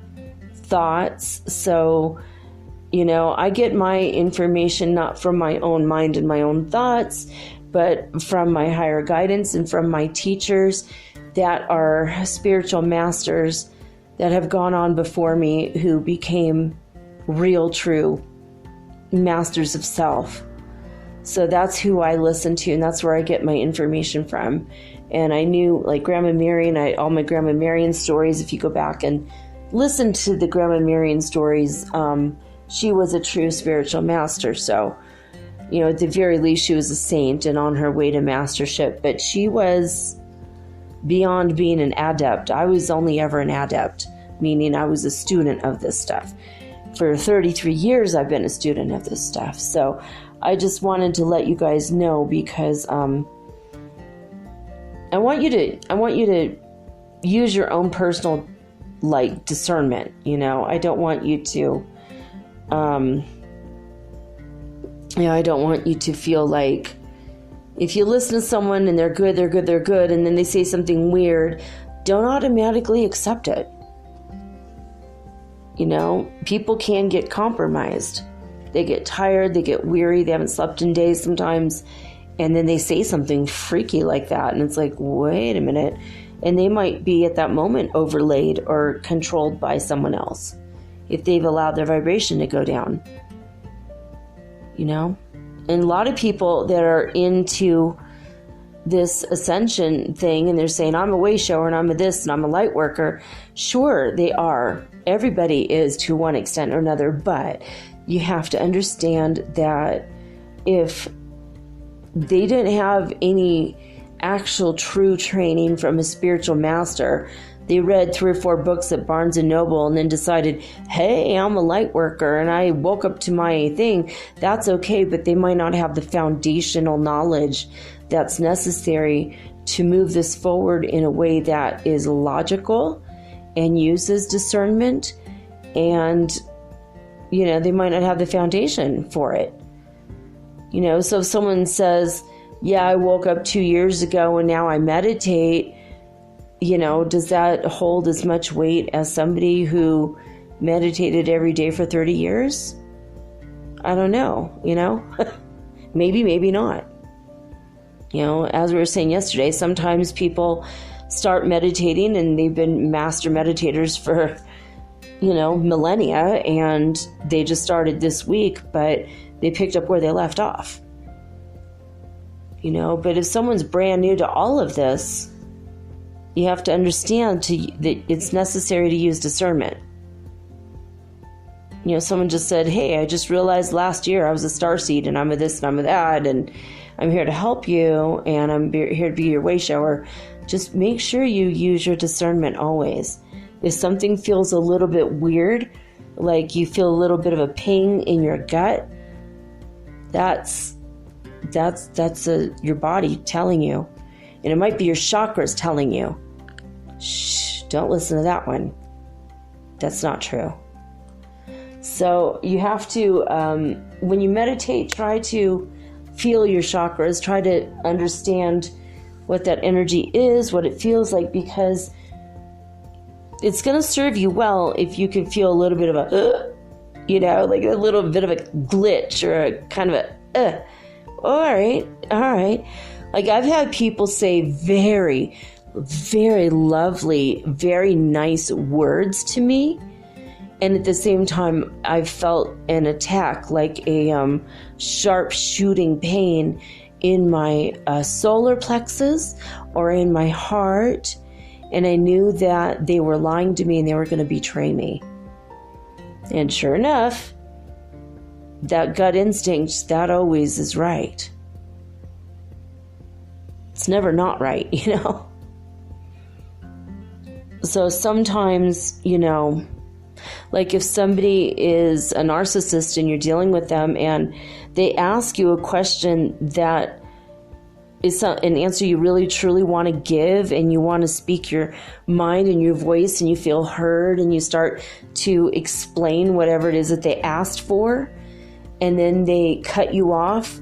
thoughts. So, you know, I get my information not from my own mind and my own thoughts, but from my higher guidance and from my teachers that are spiritual masters that have gone on before me, who became real, true masters of self. So that's who I listen to, and that's where I get my information from. And I knew, like, Grandma Marian, all my Grandma Marian stories, if you go back and listen to the Grandma Marian stories, she was a true spiritual master. So, you know, at the very least, she was a saint and on her way to mastership. But she was beyond being an adept. I was only ever an adept, meaning I was a student of this stuff. For 33 years, I've been a student of this stuff. So I just wanted to let you guys know, because I want you to use your own personal, like, discernment. You know, I don't want you to I don't want you to feel like if you listen to someone and they're good, and then they say something weird, don't automatically accept it. You know, people can get compromised. They get tired, they get weary, they haven't slept in days sometimes, and then they say something freaky like that, and it's like, wait a minute. And they might be at that moment overlaid or controlled by someone else if they've allowed their vibration to go down. You know? And a lot of people that are into this ascension thing, and they're saying, I'm a way shower and I'm a this and I'm a light worker. Sure, they are. Everybody is to one extent or another, but you have to understand that if they didn't have any actual true training from a spiritual master, they read 3 or 4 books at Barnes and Noble and then decided, hey, I'm a light worker and I woke up to my thing. That's okay, but they might not have the foundational knowledge that's necessary to move this forward in a way that is logical and uses discernment. And, they might not have the foundation for it. So if someone says, yeah, I woke up 2 years ago and now I meditate, does that hold as much weight as somebody who meditated every day for 30 years? I don't know, maybe, maybe not. As we were saying yesterday, sometimes people start meditating and they've been master meditators for, millennia, and they just started this week, but they picked up where they left off. But if someone's brand new to all of this, you have to understand that it's necessary to use discernment. Someone just said, hey, I just realized last year I was a starseed and I'm a this and I'm a that, and I'm here to help you and I'm here to be your way shower. Just make sure you use your discernment always. If something feels a little bit weird, like you feel a little bit of a ping in your gut, that's your body telling you. And it might be your chakras telling you, shh, don't listen to that one. That's not true. So you have to, when you meditate, try to feel your chakras, try to understand what that energy is, what it feels like, because it's going to serve you well if you can feel a little bit of a, like a little bit of a glitch or a kind of a, all right. Like I've had people say very, very lovely, very nice words to me. And at the same time, I've felt an attack, like a sharp shooting pain in my solar plexus or in my heart. And I knew that they were lying to me and they were going to betray me. And sure enough, that gut instinct, that always is right. It's never not right, So sometimes, like if somebody is a narcissist and you're dealing with them and they ask you a question that is an answer you really truly want to give, and you want to speak your mind and your voice and you feel heard and you start to explain whatever it is that they asked for, and then they cut you off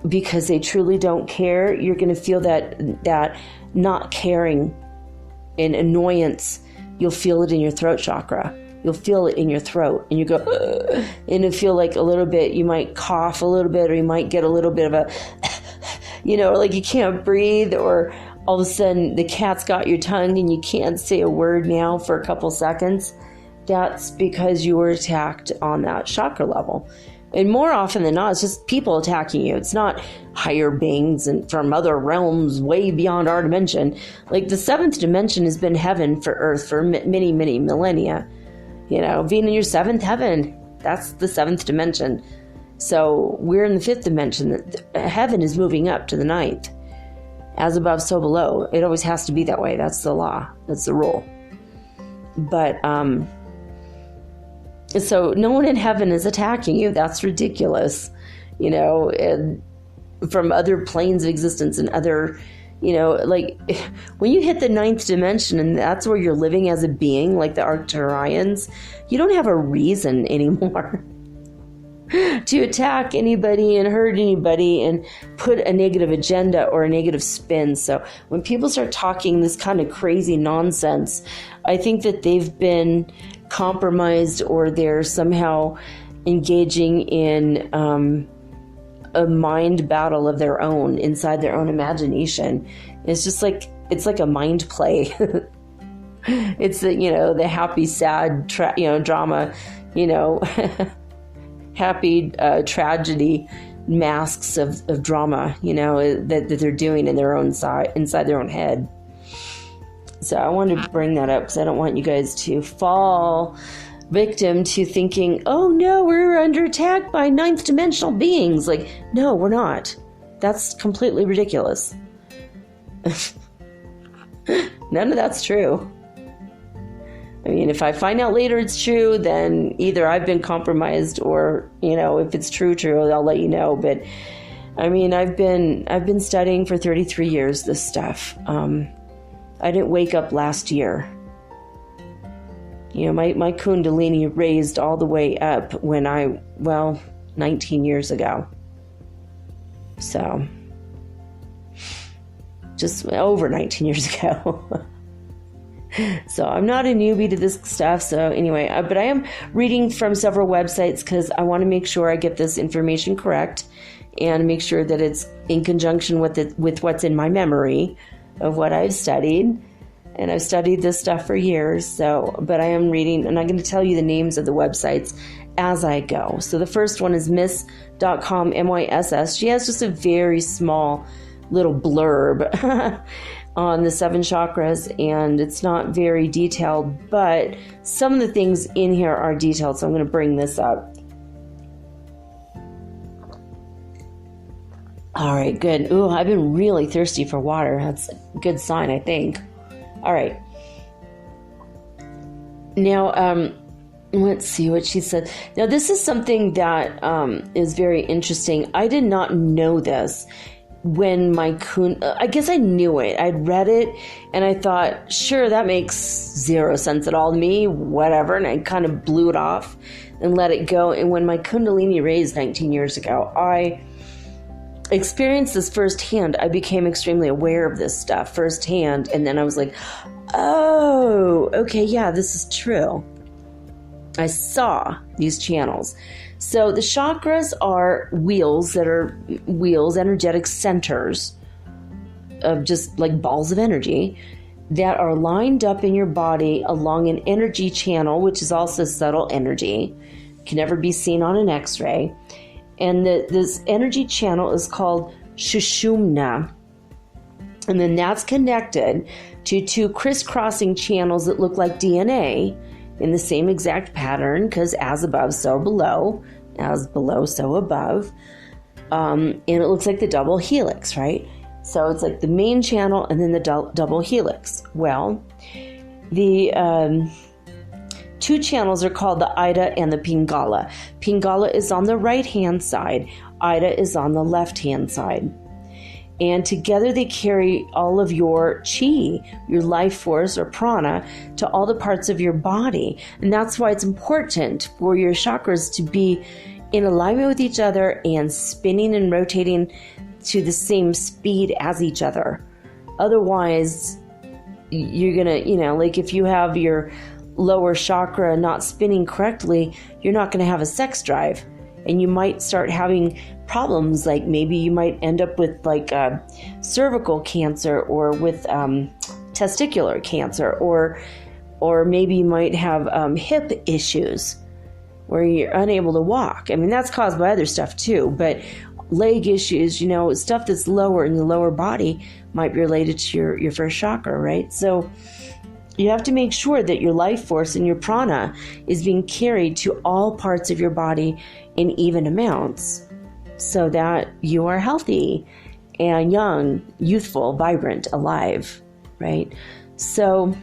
because they truly don't care, you're going to feel that not caring and annoyance. You'll feel it in your throat chakra. You'll feel it in your throat, and you go, ugh, and it'll feel like a little bit, you might cough a little bit, or you might get a little bit of a, or like you can't breathe, or all of a sudden the cat's got your tongue and you can't say a word now for a couple seconds. That's because you were attacked on that chakra level. And more often than not, it's just people attacking you. It's not higher beings and from other realms way beyond our dimension. Like the 7th dimension has been heaven for Earth for many, many millennia. Being in your 7th heaven, that's the 7th dimension. So we're in the 5th dimension. Heaven is moving up to the 9th. As above, so below. It always has to be that way. That's the law. That's the rule. But, so no one in heaven is attacking you. That's ridiculous. And from other planes of existence and other, like when you hit the 9th dimension and that's where you're living as a being, like the Arcturians, you don't have a reason anymore to attack anybody and hurt anybody and put a negative agenda or a negative spin. So when people start talking this kind of crazy nonsense, I think that they've been compromised, or they're somehow engaging in a mind battle of their own inside their own imagination. It's just like, it's like a mind play. It's the happy, sad, drama, happy tragedy masks of drama, that they're doing in their own inside their own head. So I wanted to bring that up because I don't want you guys to fall victim to thinking, oh no, we're under attack by 9th dimensional beings. Like, no, we're not. That's completely ridiculous. None of that's true. I mean, if I find out later it's true, then either I've been compromised or, if it's true, I'll let you know. But I mean, I've been studying for 33 years this stuff. I didn't wake up last year. My Kundalini raised all the way up when 19 years ago. So, just over 19 years ago. So I'm not a newbie to this stuff. So anyway, but I am reading from several websites because I want to make sure I get this information correct and make sure that it's in conjunction with what's in my memory of what I've studied. And I've studied this stuff for years. But I am reading, and I'm going to tell you the names of the websites as I go. So the first one is miss.com, MYSS. She has just a very small little blurb on the 7 chakras, and it's not very detailed, but some of the things in here are detailed, so I'm going to bring this up. All right, good. Ooh, I've been really thirsty for water. That's a good sign, I think. All right. Now, let's see what she said. Now, this is something that is very interesting. I did not know this. When I guess I knew it. I'd read it and I thought, sure, that makes zero sense at all to me, whatever. And I kind of blew it off and let it go. And when my Kundalini raised 19 years ago, I experienced this firsthand. I became extremely aware of this stuff firsthand. And then I was like, oh, okay, yeah, this is true. I saw these channels. So the chakras are wheels, energetic centers of just like balls of energy that are lined up in your body along an energy channel, which is also subtle energy, can never be seen on an X-ray. And this energy channel is called Sushumna. And then that's connected to 2 crisscrossing channels that look like DNA in the same exact pattern, because as above, so below, as below, so above. And it looks like the double helix, right? So it's like the main channel and then the double helix. Well, the 2 channels are called the Ida and the Pingala. Pingala is on the right-hand side. Ida is on the left-hand side. And together they carry all of your chi, your life force or prana, to all the parts of your body. And that's why it's important for your chakras to be in alignment with each other and spinning and rotating to the same speed as each other. Otherwise, you're going to, like if you have your lower chakra not spinning correctly, you're not going to have a sex drive. And you might start having problems, like maybe you might end up with like cervical cancer or with testicular cancer, or maybe you might have hip issues where you're unable to walk. I mean, that's caused by other stuff too, but leg issues, stuff that's lower in the lower body might be related to your first chakra, right? So you have to make sure that your life force and your prana is being carried to all parts of your body in even amounts so that you are healthy and young, youthful, vibrant, alive, right? So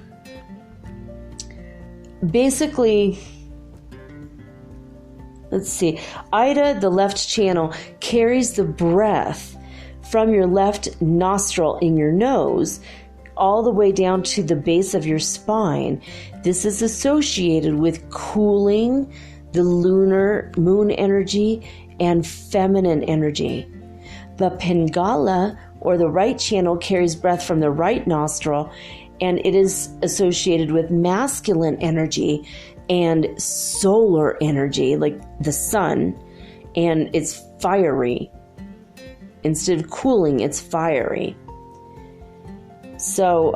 basically, let's see, Ida, the left channel, carries the breath from your left nostril in your nose all the way down to the base of your spine. This is associated with cooling the lunar moon energy and feminine energy. The Pingala, or the right channel, carries breath from the right nostril, and it is associated with masculine energy and solar energy, like the sun, and it's fiery. Instead of cooling, it's fiery. So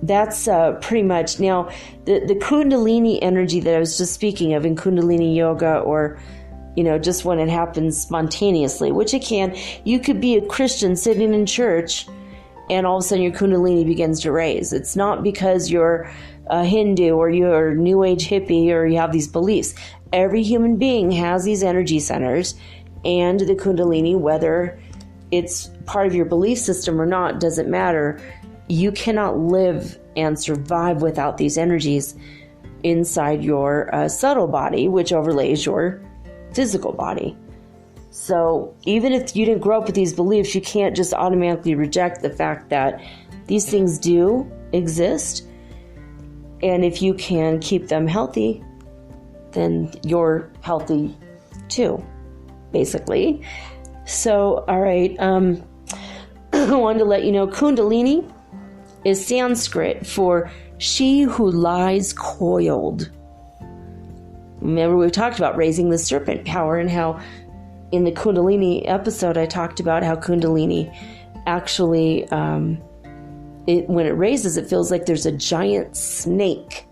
that's pretty much. Now, the Kundalini energy that I was just speaking of in Kundalini yoga, or just when it happens spontaneously, which it can. You could be a Christian sitting in church and all of a sudden your Kundalini begins to raise. It's not because you're a Hindu or you're a New Age hippie or you have these beliefs. Every human being has these energy centers, and the Kundalini, whether it's part of your belief system or not, doesn't matter. you cannot live and survive without these energies inside your subtle body, which overlays your physical body. So even if you didn't grow up with these beliefs, you can't just automatically reject the fact that these things do exist. And if you can keep them healthy, then you're healthy too, basically. So, all right. I wanted to let you know, Kundalini is Sanskrit for she who lies coiled. Remember, we talked about raising the serpent power, and how in the Kundalini episode, I talked about how Kundalini actually, when it raises, it feels like there's a giant snake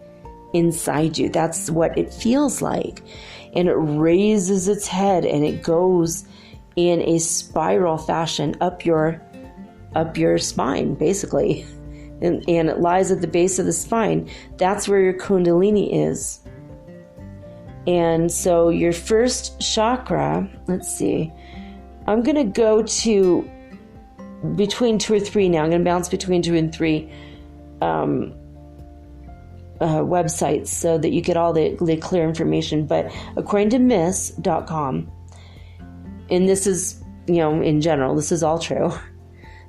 inside you. That's what it feels like. And it raises its head and it goes in a spiral fashion up your spine, basically. And it lies at the base of the spine. That's where your Kundalini is. And so your first chakra, let's see, I'm going to go to between 2 or 3 now. I'm going to bounce between 2 and 3 websites so that you get all the clear information. But according to miss.com, and this is, in general, this is all true.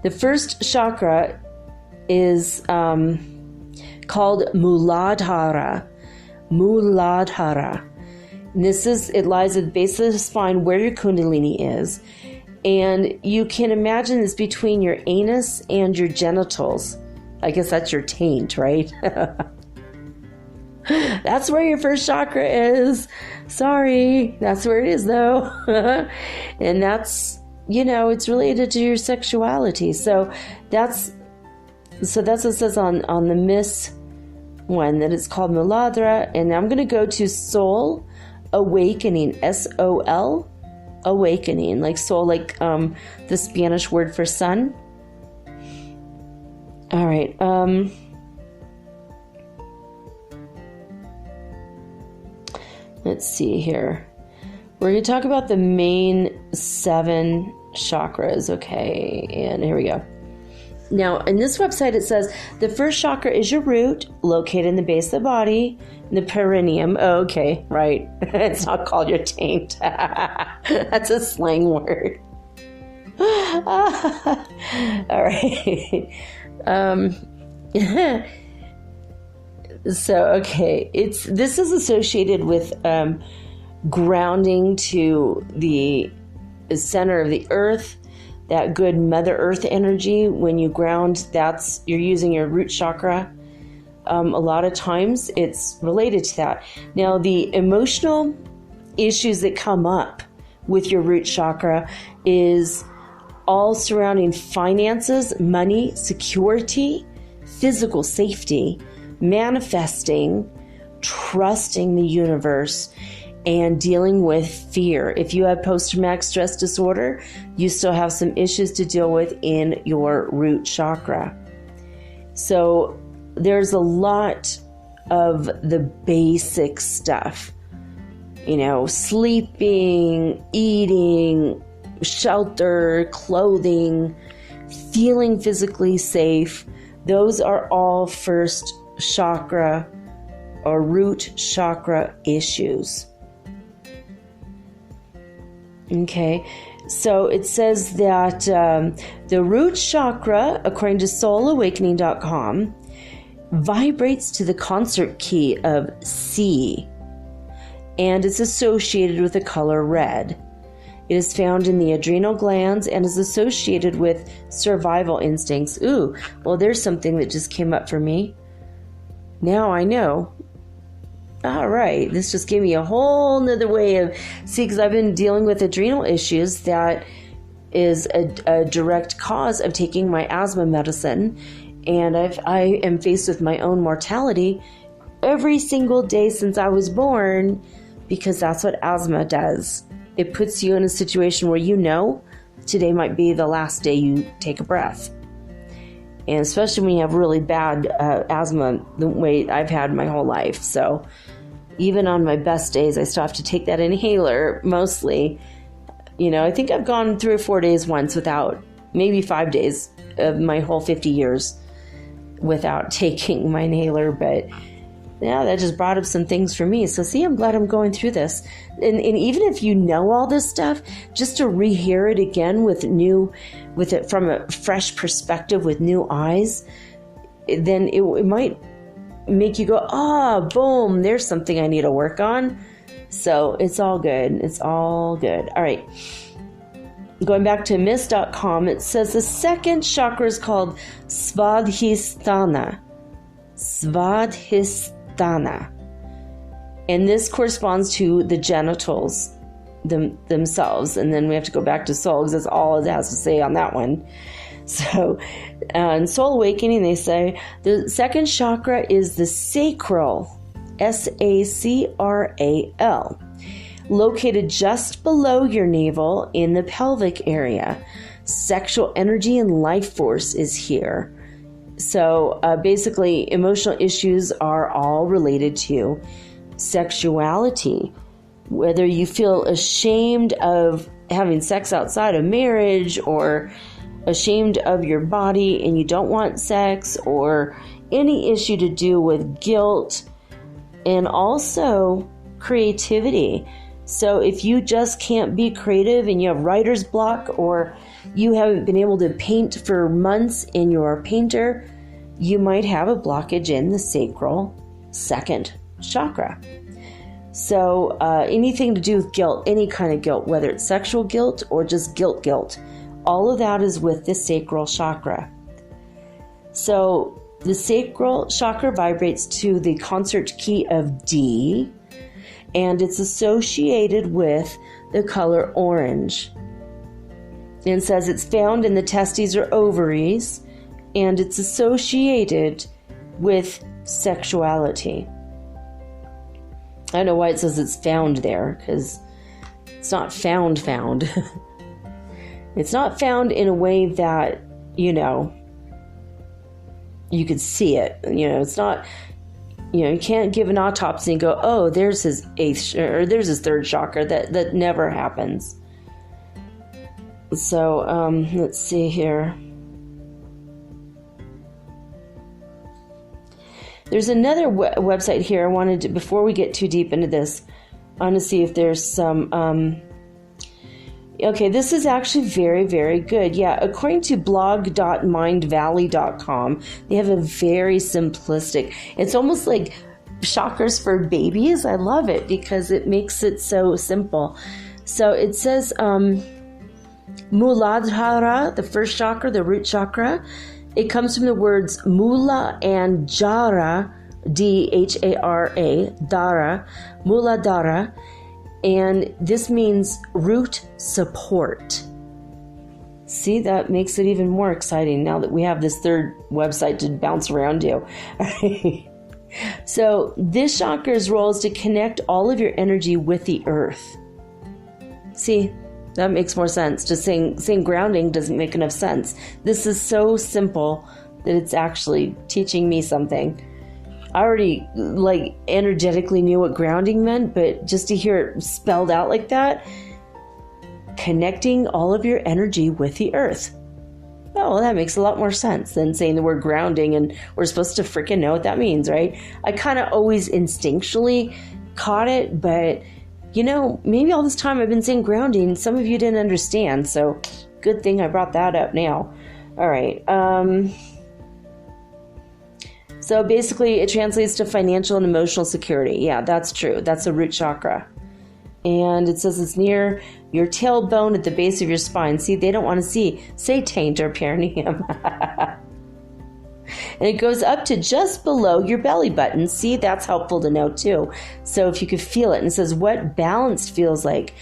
The first chakra is called Muladhara. Muladhara. And it lies at the base of the spine where your Kundalini is. And you can imagine this between your anus and your genitals. I guess that's your taint, right? That's where your first chakra is. Sorry, that's where it is, though. And that's, it's related to your sexuality. So that's what it says on the Miss one, that it's called Muladhara. And I'm going to go to Soul Awakening, SOL Awakening, like soul, like the Spanish word for sun. All right. Let's see here. We're going to talk about the main 7 chakras. Okay. And here we go. Now, in this website, it says the first chakra is your root, located in the base of the body, the perineum. Oh, okay, right. It's not called your taint. That's a slang word. All right. So, okay, this is associated with grounding to the center of the earth, that good Mother Earth energy. When you ground, you're using your root chakra. A lot of times it's related to that. Now, the emotional issues that come up with your root chakra is all surrounding finances, money, security, physical safety, manifesting, trusting the universe, and dealing with fear. If you have post-traumatic stress disorder, you still have some issues to deal with in your root chakra. So there's a lot of the basic stuff, sleeping, eating, shelter, clothing, feeling physically safe. Those are all first chakra or root chakra issues. Okay, so it says that the root chakra, according to soulawakening.com, vibrates to the concert key of C, and it's associated with the color red. It is found in the adrenal glands and is associated with survival instincts. Ooh, well, there's something that just came up for me. Now I know. All right, this just gave me a whole nother way of, because I've been dealing with adrenal issues. That is a direct cause of taking my asthma medicine, and I am faced with my own mortality every single day since I was born, because that's what asthma does. It puts you in a situation where today might be the last day you take a breath. And especially when you have really bad asthma, the way I've had my whole life. So even on my best days, I still have to take that inhaler mostly. I think I've gone 3 or 4 days once without, maybe 5 days of my whole 50 years. without taking my inhaler, but yeah, that just brought up some things for me. So see, I'm glad I'm going through this. And even if you know all this stuff, just to rehear it again with it from a fresh perspective with new eyes, then it might make you go, boom, there's something I need to work on. So it's all good. It's all good. All right. Going back to Miss.com, it says the second chakra is called Svadhisthana. Svadhisthana. And this corresponds to the genitals themselves. And then we have to go back to soul because that's all it has to say on that one. So in Soul Awakening, they say the second chakra is the sacral, Sacral, located just below your navel in the pelvic area. Sexual energy and life force is here. So basically, emotional issues are all related to sexuality. Whether you feel ashamed of having sex outside of marriage, or ashamed of your body and you don't want sex, or any issue to do with guilt, and also creativity. So if you just can't be creative and you have writer's block, or you haven't been able to paint for months and you're a painter, you might have a blockage in the sacral second chakra. So anything to do with guilt, any kind of guilt, whether it's sexual guilt or just guilt, all of that is with the sacral chakra. So the sacral chakra vibrates to the concert key of D, and it's associated with the color orange. And says it's found in the testes or ovaries, and it's associated with sexuality. I don't know why it says it's found there, because it's not found. It's not found in a way that, you could see it. It's not, you can't give an autopsy and go, oh, there's his eighth, or there's his third chakra. That never happens. So, let's see here. There's another website here I wanted to, before we get too deep into this, I want to see if there's some, okay, this is actually very, very good. Yeah, according to blog.mindvalley.com, they have a very simplistic, it's almost like chakras for babies. I love it because it makes it so simple. So it says, Muladhara, the first chakra, the root chakra, it comes from the words mula and jara, D-H-A-R-A, dara, muladhara, and this means root support. See, that makes it even more exciting now that we have this third website to bounce around to. So this chakra's role is to connect all of your energy with the earth. See, that makes more sense. Just saying grounding doesn't make enough sense. This is so simple that it's actually teaching me something. I already energetically knew what grounding meant, but just to hear it spelled out like that, connecting all of your energy with the earth. Oh, well, that makes a lot more sense than saying the word grounding, and we're supposed to freaking know what that means, right? I kind of always instinctually caught it, but maybe all this time I've been saying grounding, some of you didn't understand, so good thing I brought that up now. All right. So basically it translates to financial and emotional security. Yeah, that's true. That's a root chakra. And it says it's near your tailbone at the base of your spine. See, they don't want to say taint or perineum. And it goes up to just below your belly button. See, that's helpful to know too. So if you could feel it, and it says what balanced feels like.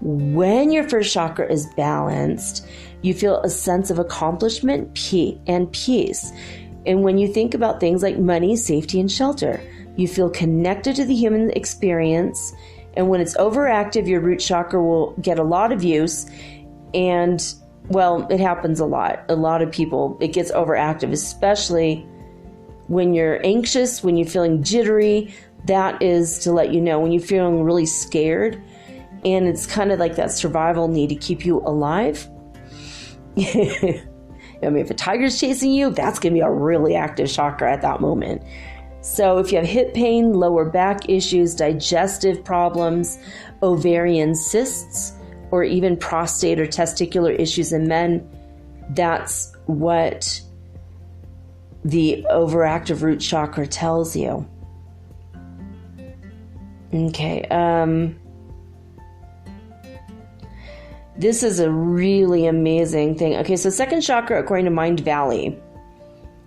When your first chakra is balanced, you feel a sense of accomplishment, and peace. And when you think about things like money, safety, and shelter, you feel connected to the human experience. And when it's overactive, your root chakra will get a lot of use. And well, it happens a lot. A lot of people, it gets overactive, especially when you're anxious, when you're feeling jittery. That is to let you know when you're feeling really scared. And it's kind of like that survival need to keep you alive. I mean, if a tiger's chasing you, that's going to be a really active chakra at that moment. So if you have hip pain, lower back issues, digestive problems, ovarian cysts, or even prostate or testicular issues in men, that's what the overactive root chakra tells you. Okay. This is a really amazing thing. Okay, so second chakra, according to Mind Valley.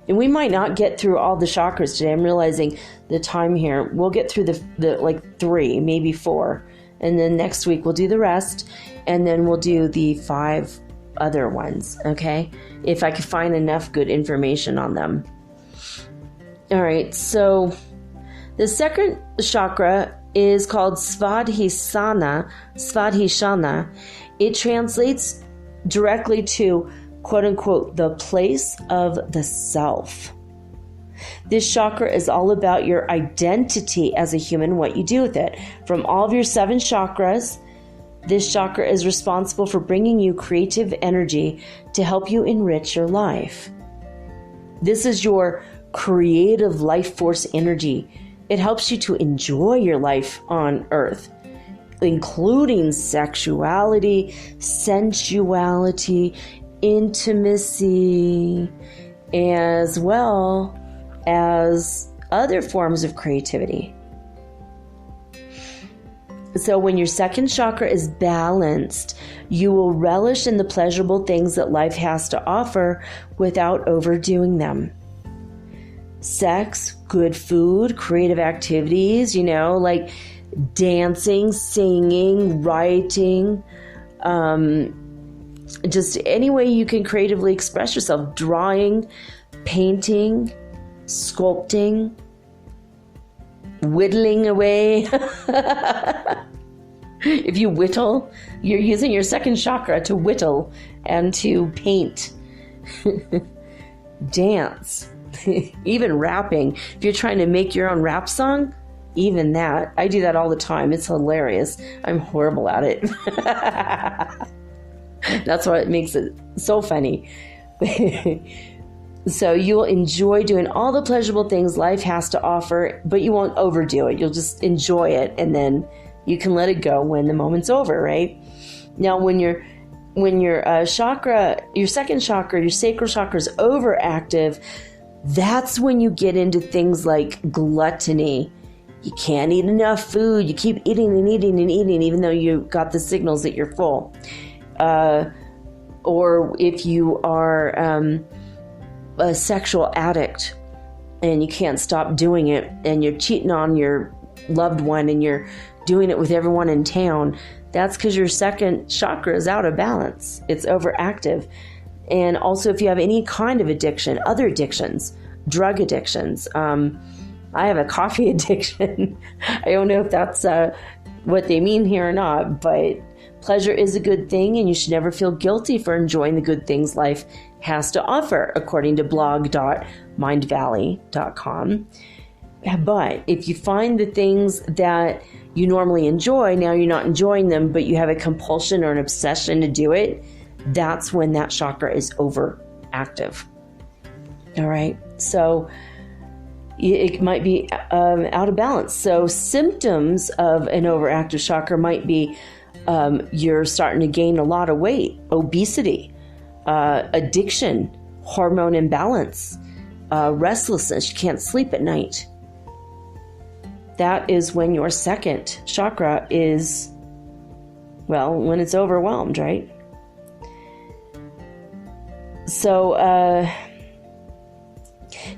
And we might not get through all the chakras today. I'm realizing the time here. We'll get through the like 3, maybe 4. And then next week we'll do the rest. And then we'll do the 5 other ones, okay? If I could find enough good information on them. All right, so the second chakra is called Svadhisthana. It translates directly to, quote unquote, the place of the self. This chakra is all about your identity as a human, what you do with it. From all of your 7 chakras, this chakra is responsible for bringing you creative energy to help you enrich your life. This is your creative life force energy. It helps you to enjoy your life on earth, including sexuality, sensuality, intimacy, as well as other forms of creativity. So when your second chakra is balanced, you will relish in the pleasurable things that life has to offer without overdoing them. Sex, good food, creative activities, like dancing, singing, writing, just any way you can creatively express yourself, drawing, painting, sculpting, whittling away. If you whittle, you're using your second chakra to whittle and to paint. Dance, even rapping. If you're trying to make your own rap song, even that. I do that all the time. It's hilarious. I'm horrible at it. That's what makes it so funny. So you'll enjoy doing all the pleasurable things life has to offer, but you won't overdo it. You'll just enjoy it, and then you can let it go when the moment's over, right? Now, when your chakra, your second chakra, your sacral chakra is overactive, that's when you get into things like gluttony. You can't eat enough food. You keep eating and eating and eating, even though you got the signals that you're full. Or if you are a sexual addict and you can't stop doing it, and you're cheating on your loved one and you're doing it with everyone in town, that's because your second chakra is out of balance. It's overactive. And also if you have any kind of addiction, other addictions, drug addictions. I have a coffee addiction. I don't know if that's what they mean here or not, but pleasure is a good thing, and you should never feel guilty for enjoying the good things life has to offer, according to blog.mindvalley.com. But if you find the things that you normally enjoy, now you're not enjoying them, but you have a compulsion or an obsession to do it, that's when that chakra is overactive. All right. So it might be out of balance. So symptoms of an overactive chakra might be you're starting to gain a lot of weight, obesity, addiction, hormone imbalance, restlessness, you can't sleep at night. That is when your second chakra is, well, when it's overwhelmed, right? So,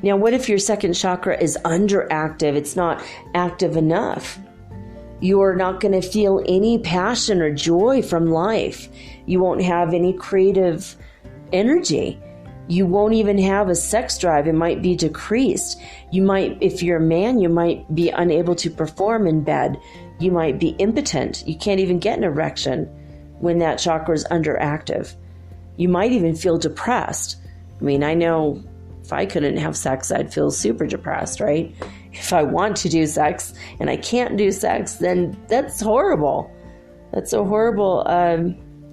now what if your second chakra is underactive? It's not active enough. You're not going to feel any passion or joy from life. You won't have any creative energy. You won't even have a sex drive. It might be decreased. You might, if you're a man, you might be unable to perform in bed. You might be impotent. You can't even get an erection when that chakra is underactive. You might even feel depressed. I mean, I know if I couldn't have sex, I'd feel super depressed, right? If I want to do sex and I can't do sex, then that's horrible. That's a horrible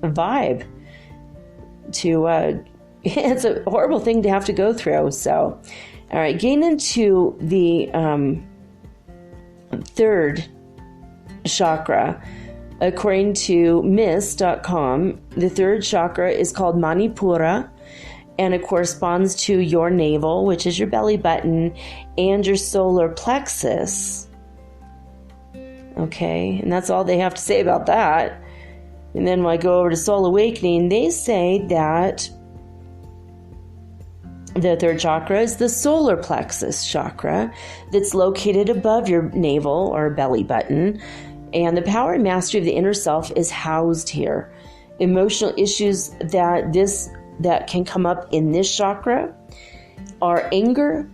vibe to it's a horrible thing to have to go through. So, all right, getting into the third chakra. According to Miss.com, the third chakra is called Manipura, and it corresponds to your navel, which is your belly button, and your solar plexus. Okay, and that's all they have to say about that. And then when I go over to Soul Awakening, they say that the third chakra is the solar plexus chakra that's located above your navel or belly button. And the power and mastery of the inner self is housed here. Emotional issues that can come up in this chakra are anger,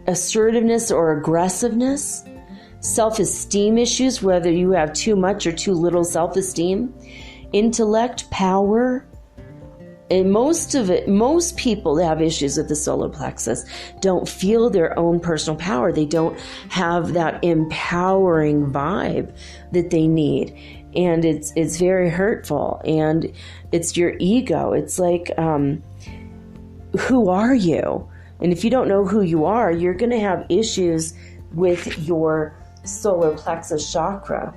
assertiveness or aggressiveness, self-esteem issues, whether you have too much or too little self-esteem, intellect, power. And most people that have issues with the solar plexus don't feel their own personal power. They don't have that empowering vibe that they need. And it's very hurtful. And it's your ego. It's like, who are you? And if you don't know who you are, you're going to have issues with your solar plexus chakra.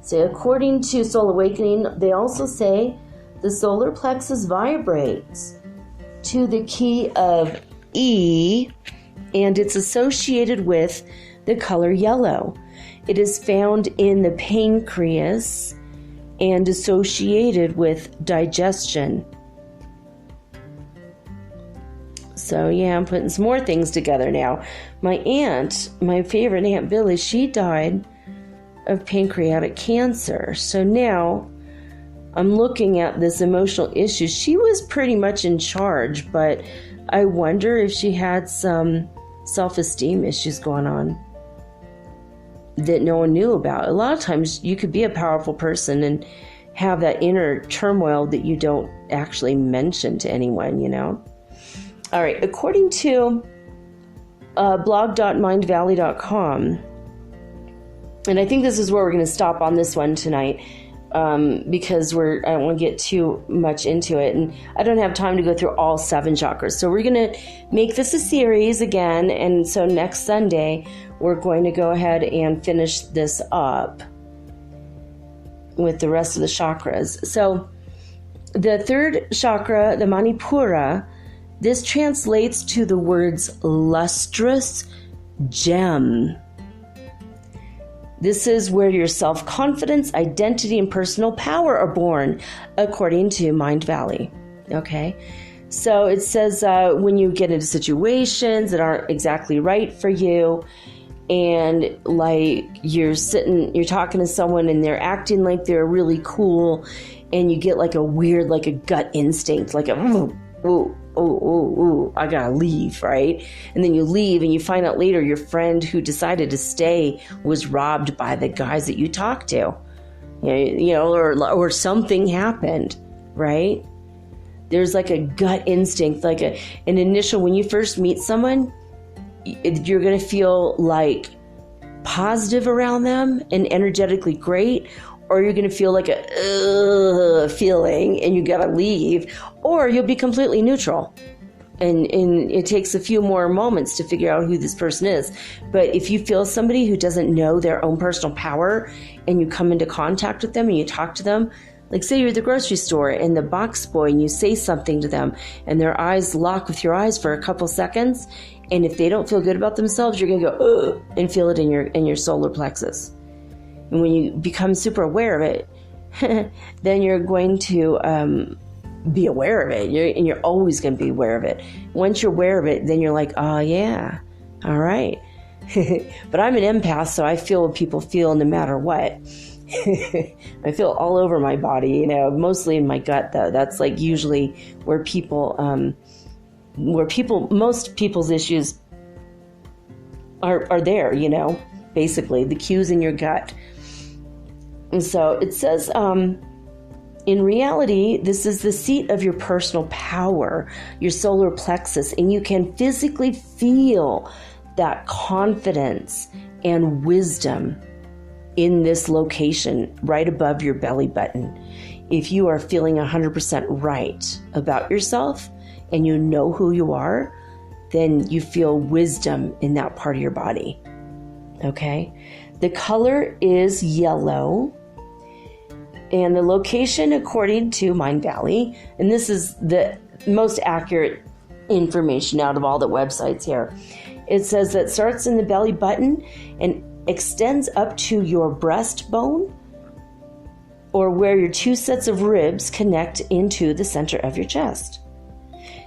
So according to Soul Awakening, they also say the solar plexus vibrates to the key of E, and it's associated with the color yellow. It is found in the pancreas and associated with digestion. So yeah, I'm putting some more things together now. My aunt, my favorite Aunt Billy, she died of pancreatic cancer. So now I'm looking at this emotional issue. She was pretty much in charge, but I wonder if she had some self-esteem issues going on that no one knew about. A lot of times you could be a powerful person and have that inner turmoil that you don't actually mention to anyone, you know? All right, according to blog.mindvalley.com, and I think this is where we're going to stop on this one tonight, because I don't want to get too much into it, and I don't have time to go through all 7 chakras. So we're going to make this a series again, and so next Sunday we're going to go ahead and finish this up with the rest of the chakras. So the third chakra, the Manipura, this translates to the words lustrous gem. This is where your self-confidence, identity, and personal power are born, according to Mind Valley. Okay? So it says when you get into situations that aren't exactly right for you, and like you're talking to someone and they're acting like they're really cool, and you get like a weird, like a gut instinct, like a, I gotta leave, right? And then you leave and you find out later your friend who decided to stay was robbed by the guys that you talked to, you know, or something happened, right? There's like a gut instinct, like an initial, when you first meet someone, you're gonna feel like positive around them and energetically great, or you're going to feel like a feeling and you got to leave, or you'll be completely neutral. And it takes a few more moments to figure out who this person is. But if you feel somebody who doesn't know their own personal power and you come into contact with them and you talk to them, like say you're at the grocery store and the box boy and you say something to them and their eyes lock with your eyes for a couple seconds, and if they don't feel good about themselves, you're going to go, ugh, and feel it in your solar plexus. And when you become super aware of it, then you're going to be aware of it. You're always going to be aware of it. Once you're aware of it, then you're like, oh, yeah, all right. But I'm an empath, so I feel what people feel no matter what. I feel all over my body, you know, mostly in my gut, though. That's like usually where most people's issues are there, you know, basically the cues in your gut. And so it says, in reality, this is the seat of your personal power, your solar plexus, and you can physically feel that confidence and wisdom in this location right above your belly button. If you are feeling 100% right about yourself, and you know who you are, then you feel wisdom in that part of your body. Okay? The color is yellow. And the location, according to Mind Valley, and this is the most accurate information out of all the websites here, it says that starts in the belly button and extends up to your breastbone, or where your two sets of ribs connect into the center of your chest.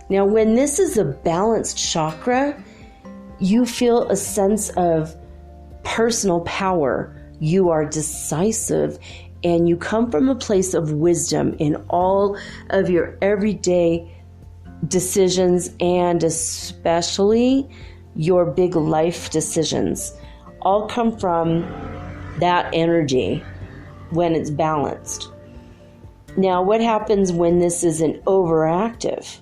Now, when this is a balanced chakra, you feel a sense of personal power. You are decisive, and you come from a place of wisdom in all of your everyday decisions, and especially your big life decisions. All come from that energy when it's balanced. Now, what happens when this is an overactive?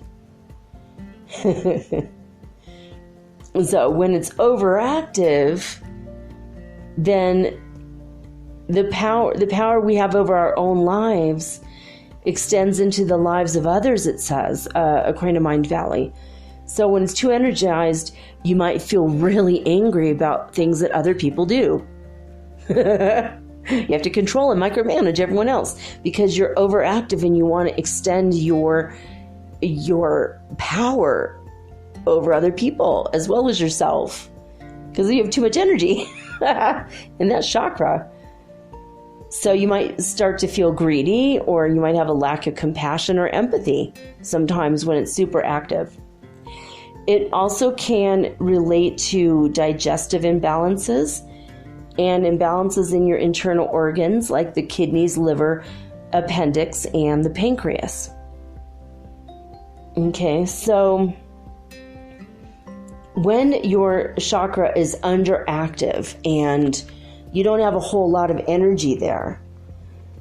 So when it's overactive, then the power we have over our own lives extends into the lives of others, it says, according to Mind Valley. So when it's too energized, you might feel really angry about things that other people do. You have to control and micromanage everyone else because you're overactive and you want to extend your power over other people as well as yourself because you have too much energy in that chakra. So you might start to feel greedy, or you might have a lack of compassion or empathy sometimes when it's super active. It also can relate to digestive imbalances and imbalances in your internal organs like the kidneys, liver, appendix, and the pancreas. Okay, so when your chakra is underactive and you don't have a whole lot of energy there,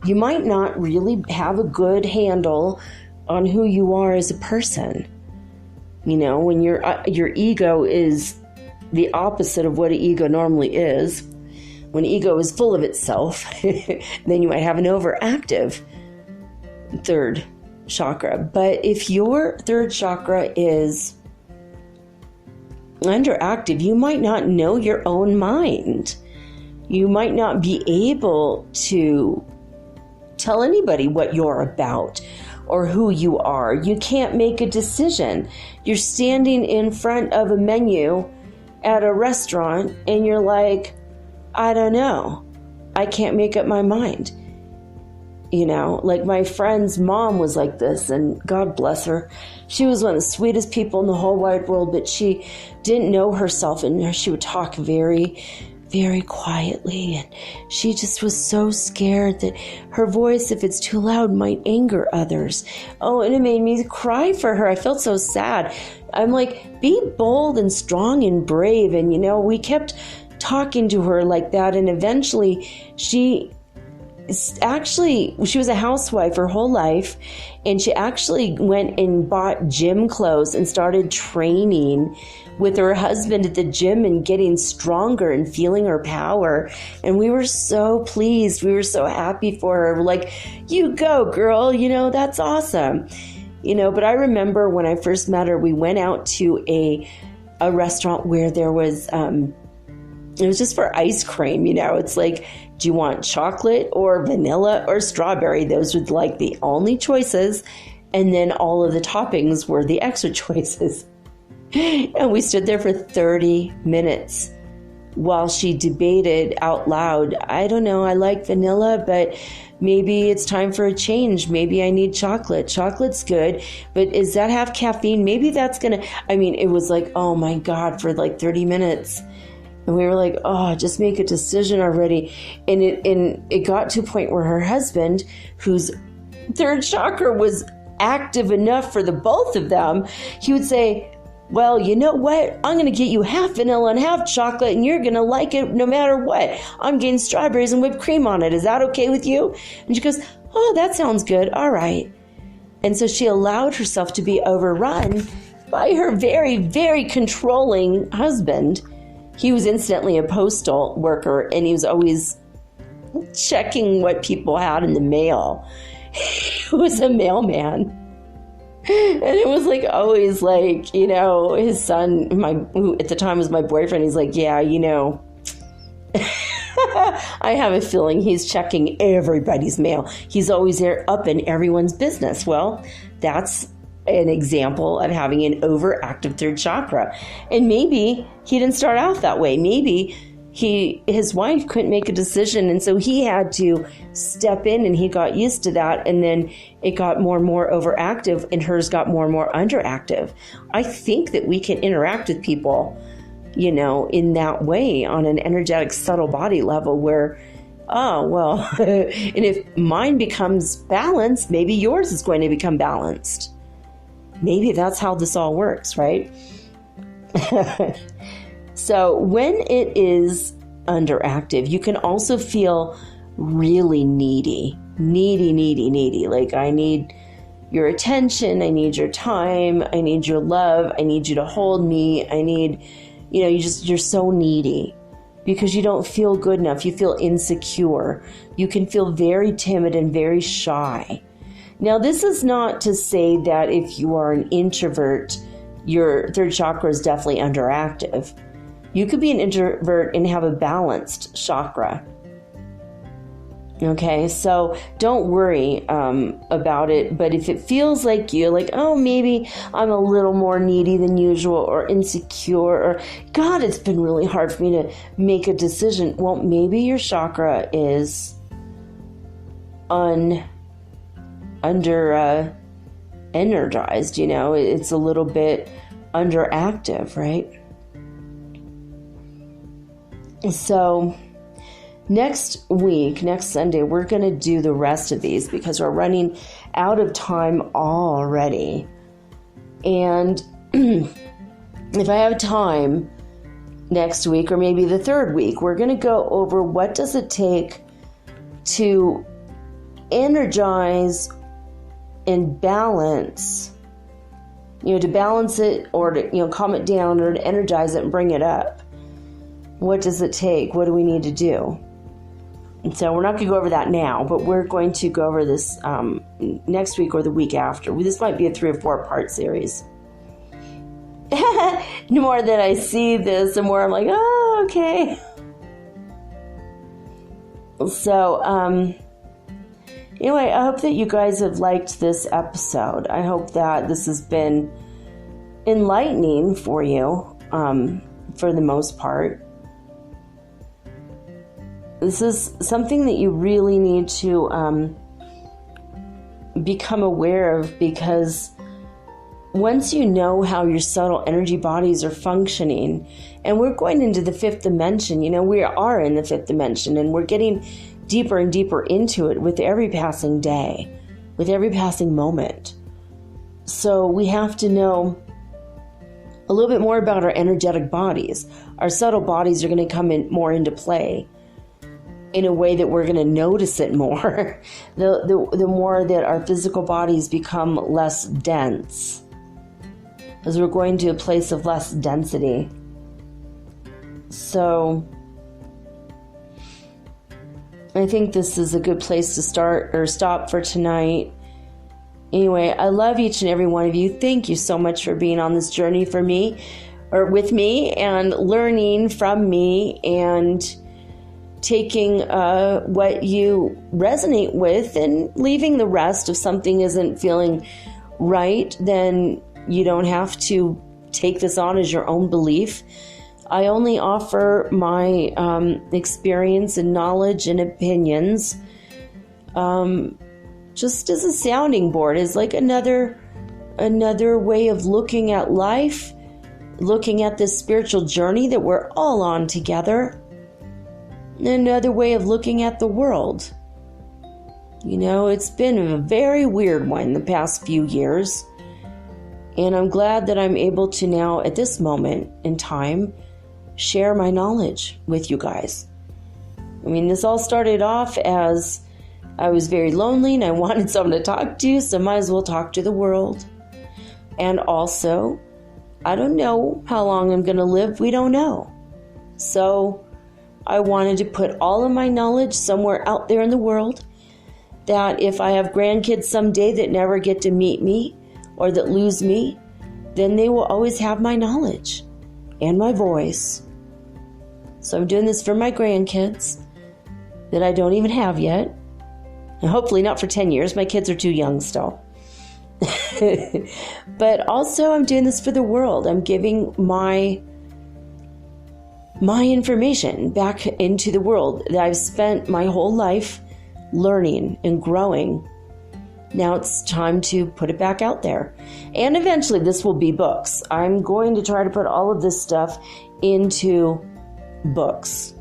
you might not really have a good handle on who you are as a person. You know, when your ego is the opposite of what an ego normally is. When ego is full of itself, then you might have an overactive third chakra. But if your third chakra is underactive, you might not know your own mind. You might not be able to tell anybody what you're about or who you are. You can't make a decision. You're standing in front of a menu at a restaurant and you're like, I don't know. I can't make up my mind. You know, like my friend's mom was like this, and God bless her. She was one of the sweetest people in the whole wide world, but she didn't know herself, and she would talk very, very quietly, and she just was so scared that her voice, if it's too loud, might anger others. Oh, and it made me cry for her. I felt so sad. I'm like, be bold and strong and brave. And, you know, we kept talking to her like that, and eventually she was a housewife her whole life, and she actually went and bought gym clothes and started training with her husband at the gym and getting stronger and feeling her power. And we were so pleased. We were so happy for her. We're like, you go, girl, you know, that's awesome. You know, but I remember when I first met her, we went out to a restaurant where there was, it was just for ice cream, you know, it's like, do you want chocolate or vanilla or strawberry? Those were like the only choices. And then all of the toppings were the extra choices. And we stood there for 30 minutes while she debated out loud. I don't know, I like vanilla, but maybe it's time for a change. Maybe I need chocolate. Chocolate's good, but does that have caffeine? Maybe that's it was like, oh my God, for like 30 minutes. And we were like, oh, just make a decision already. And it got to a point where her husband, whose third chakra was active enough for the both of them, he would say, well, you know what? I'm going to get you half vanilla and half chocolate, and you're going to like it no matter what. I'm getting strawberries and whipped cream on it. Is that okay with you? And she goes, oh, that sounds good. All right. And so she allowed herself to be overrun by her very, very controlling husband. He was instantly a postal worker, and he was always checking what people had in the mail. He was a mailman. And it was like always like, you know, his son, who at the time was my boyfriend, he's like, yeah, you know, I have a feeling he's checking everybody's mail. He's always there up in everyone's business. Well, that's an example of having an overactive third chakra. And maybe he didn't start out that way. Maybe his wife couldn't make a decision, and so he had to step in, and he got used to that, and then it got more and more overactive, and hers got more and more underactive. I think that we can interact with people, you know, in that way on an energetic, subtle body level where, oh, well, and if mine becomes balanced, maybe yours is going to become balanced. Maybe that's how this all works, right? So when it is underactive, you can also feel really needy. Like, I need your attention. I need your time. I need your love. I need you to hold me. I need, you know, you're so needy because you don't feel good enough. You feel insecure. You can feel very timid and very shy. Now, this is not to say that if you are an introvert, your third chakra is definitely underactive. You could be an introvert and have a balanced chakra. Okay, so don't worry about it. But if it feels like you're like, oh, maybe I'm a little more needy than usual or insecure, or God, it's been really hard for me to make a decision. Well, maybe your chakra is under energized, you know, it's a little bit underactive, right? So next week, next Sunday, we're going to do the rest of these because we're running out of time already. And if I have time next week, or maybe the third week, we're going to go over what does it take to energize and balance, you know, to balance it or to, you know, calm it down or to energize it and bring it up. What does it take? What do we need to do? And so we're not going to go over that now, but we're going to go over this next week or the week after. This might be a 3 or 4 part series. The more that I see this, the more I'm like, oh, okay. So, anyway, I hope that you guys have liked this episode. I hope that this has been enlightening for you, for the most part. This is something that you really need to become aware of, because once you know how your subtle energy bodies are functioning, and we're going into the 5th dimension, you know, we are in the 5th dimension, and we're getting deeper and deeper into it with every passing day, with every passing moment. So we have to know a little bit more about our energetic bodies. Our subtle bodies are going to come in more into play in a way that we're going to notice it more. The more that our physical bodies become less dense, as we're going to a place of less density. So I think this is a good place to start or stop for tonight. Anyway, I love each and every one of you. Thank you so much for being on this journey for me, or with me, and learning from me and taking what you resonate with and leaving the rest. If something isn't feeling right, then you don't have to take this on as your own belief. I only offer my experience and knowledge and opinions just as a sounding board, as like another way of looking at life, looking at this spiritual journey that we're all on together. Another way of looking at the world. You know, it's been a very weird one the past few years. And I'm glad that I'm able to now, at this moment in time, share my knowledge with you guys. I mean, this all started off as I was very lonely and I wanted someone to talk to, so might as well talk to the world. And also, I don't know how long I'm going to live. We don't know. So I wanted to put all of my knowledge somewhere out there in the world, that if I have grandkids someday that never get to meet me, or that lose me, then they will always have my knowledge and my voice. So I'm doing this for my grandkids that I don't even have yet. And hopefully not for 10 years. My kids are too young still. But also I'm doing this for the world. I'm giving my information back into the world that I've spent my whole life learning and growing. Now it's time to put it back out there. And eventually this will be books. I'm going to try to put all of this stuff into books.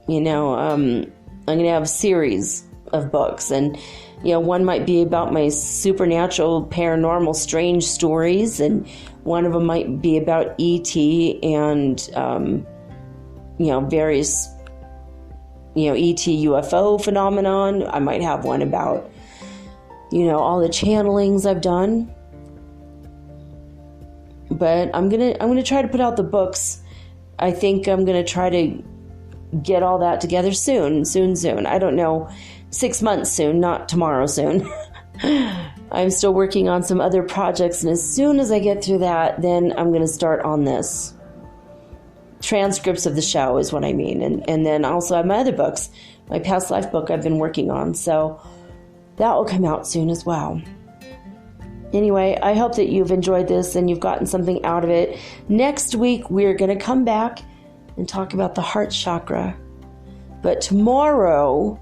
I'm going to have a series of books, and one might be about my supernatural, paranormal, strange stories, and one of them might be about ET and various ET UFO phenomenon. I might have one about all the channelings I've done. But I'm gonna try to put out the books. I think I'm gonna try to get all that together soon. I don't know, 6 months soon, not tomorrow soon. I'm still working on some other projects, and as soon as I get through that, then I'm going to start on this. Transcripts of the show is what I mean. And then I also have my other books, my past life book I've been working on, so that will come out soon as well. Anyway, I hope that you've enjoyed this and you've gotten something out of it. Next week, we're going to come back and talk about the heart chakra. But tomorrow,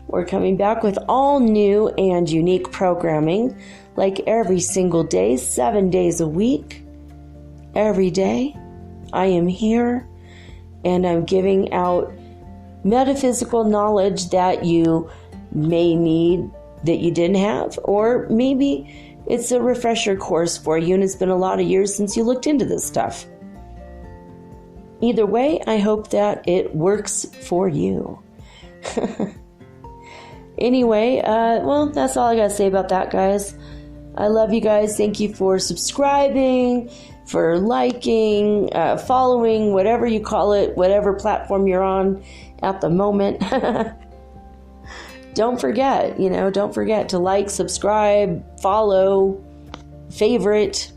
we're coming back with all new and unique programming, like every single day, 7 days a week. Every day, I am here, and I'm giving out metaphysical knowledge that you may need that you didn't have, or maybe it's a refresher course for you, and it's been a lot of years since you looked into this stuff. Either way, I hope that it works for you. Anyway, that's all I got to say about that, guys. I love you guys. Thank you for subscribing, for liking, following, whatever you call it, whatever platform you're on at the moment. Don't forget to like, subscribe, follow, favorite,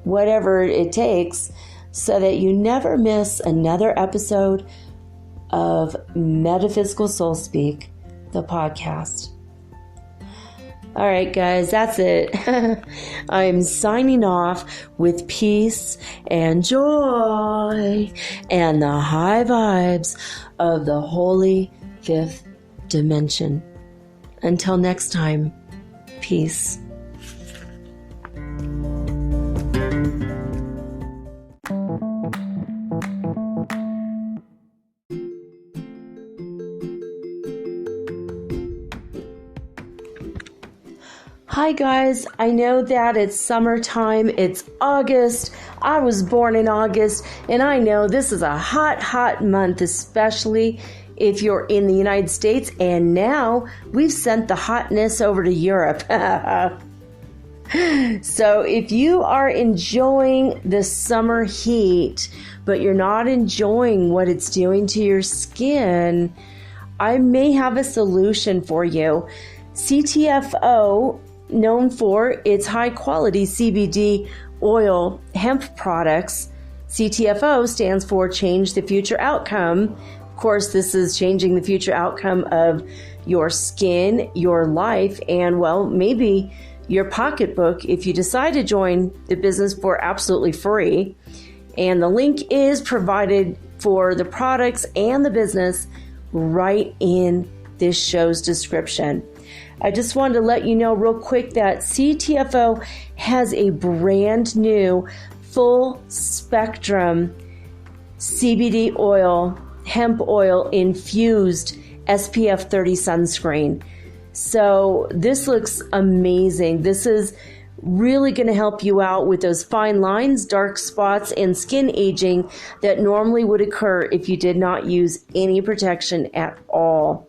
whatever it takes, so that you never miss another episode of Metaphysical Soul Speak, the podcast. All right, guys, that's it. I'm signing off with peace and joy and the high vibes of the holy fifth dimension. Until next time, peace. Hi guys, I know that it's summertime, it's August, I was born in August, and I know this is a hot month, especially if you're in the United States, and now we've sent the hotness over to Europe. So if you are enjoying the summer heat, but you're not enjoying what it's doing to your skin, I may have a solution for you. CTFO, known for its high-quality CBD oil hemp products. CTFO stands for Change the Future Outcome. Of course, this is changing the future outcome of your skin, your life, and, well, maybe your pocketbook if you decide to join the business for absolutely free. And the link is provided for the products and the business right in this show's description. I just wanted to let you know real quick that CTFO has a brand new full spectrum CBD oil, hemp oil infused SPF 30 sunscreen. So this looks amazing. This is really going to help you out with those fine lines, dark spots, and skin aging that normally would occur if you did not use any protection at all.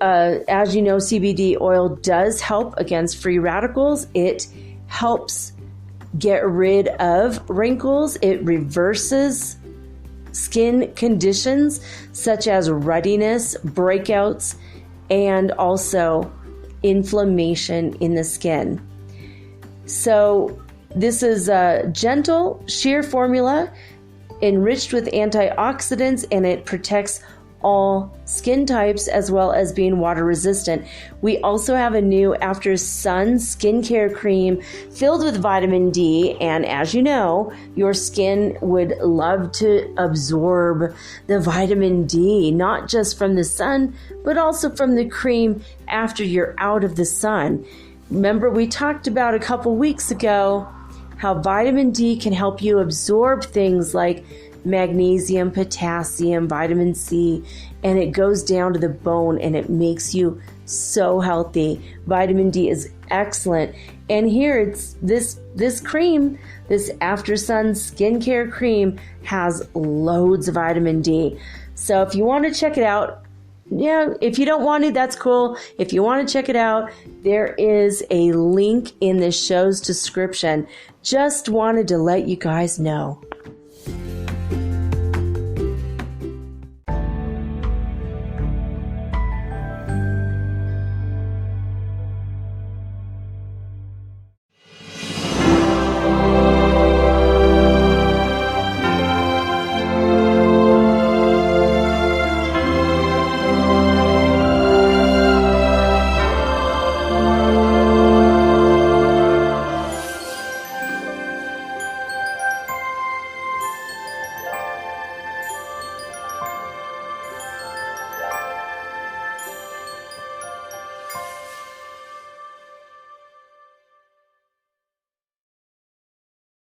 As you know, CBD oil does help against free radicals. It helps get rid of wrinkles. It reverses skin conditions such as ruddiness, breakouts, and also inflammation in the skin. So this is a gentle, sheer formula enriched with antioxidants, and it protects all skin types as well as being water resistant. We also have a new After Sun skincare cream filled with vitamin D, and as you know, your skin would love to absorb the vitamin D, not just from the sun, but also from the cream after you're out of the sun. Remember, we talked about a couple weeks ago how vitamin D can help you absorb things like magnesium, potassium, vitamin C, and it goes down to the bone and it makes you so healthy. Vitamin D is excellent. And here it's this cream, this After Sun skincare cream has loads of vitamin D. So if you want to check it out, yeah, if you don't want to, that's cool. If you want to check it out, there is a link in the show's description. Just wanted to let you guys know.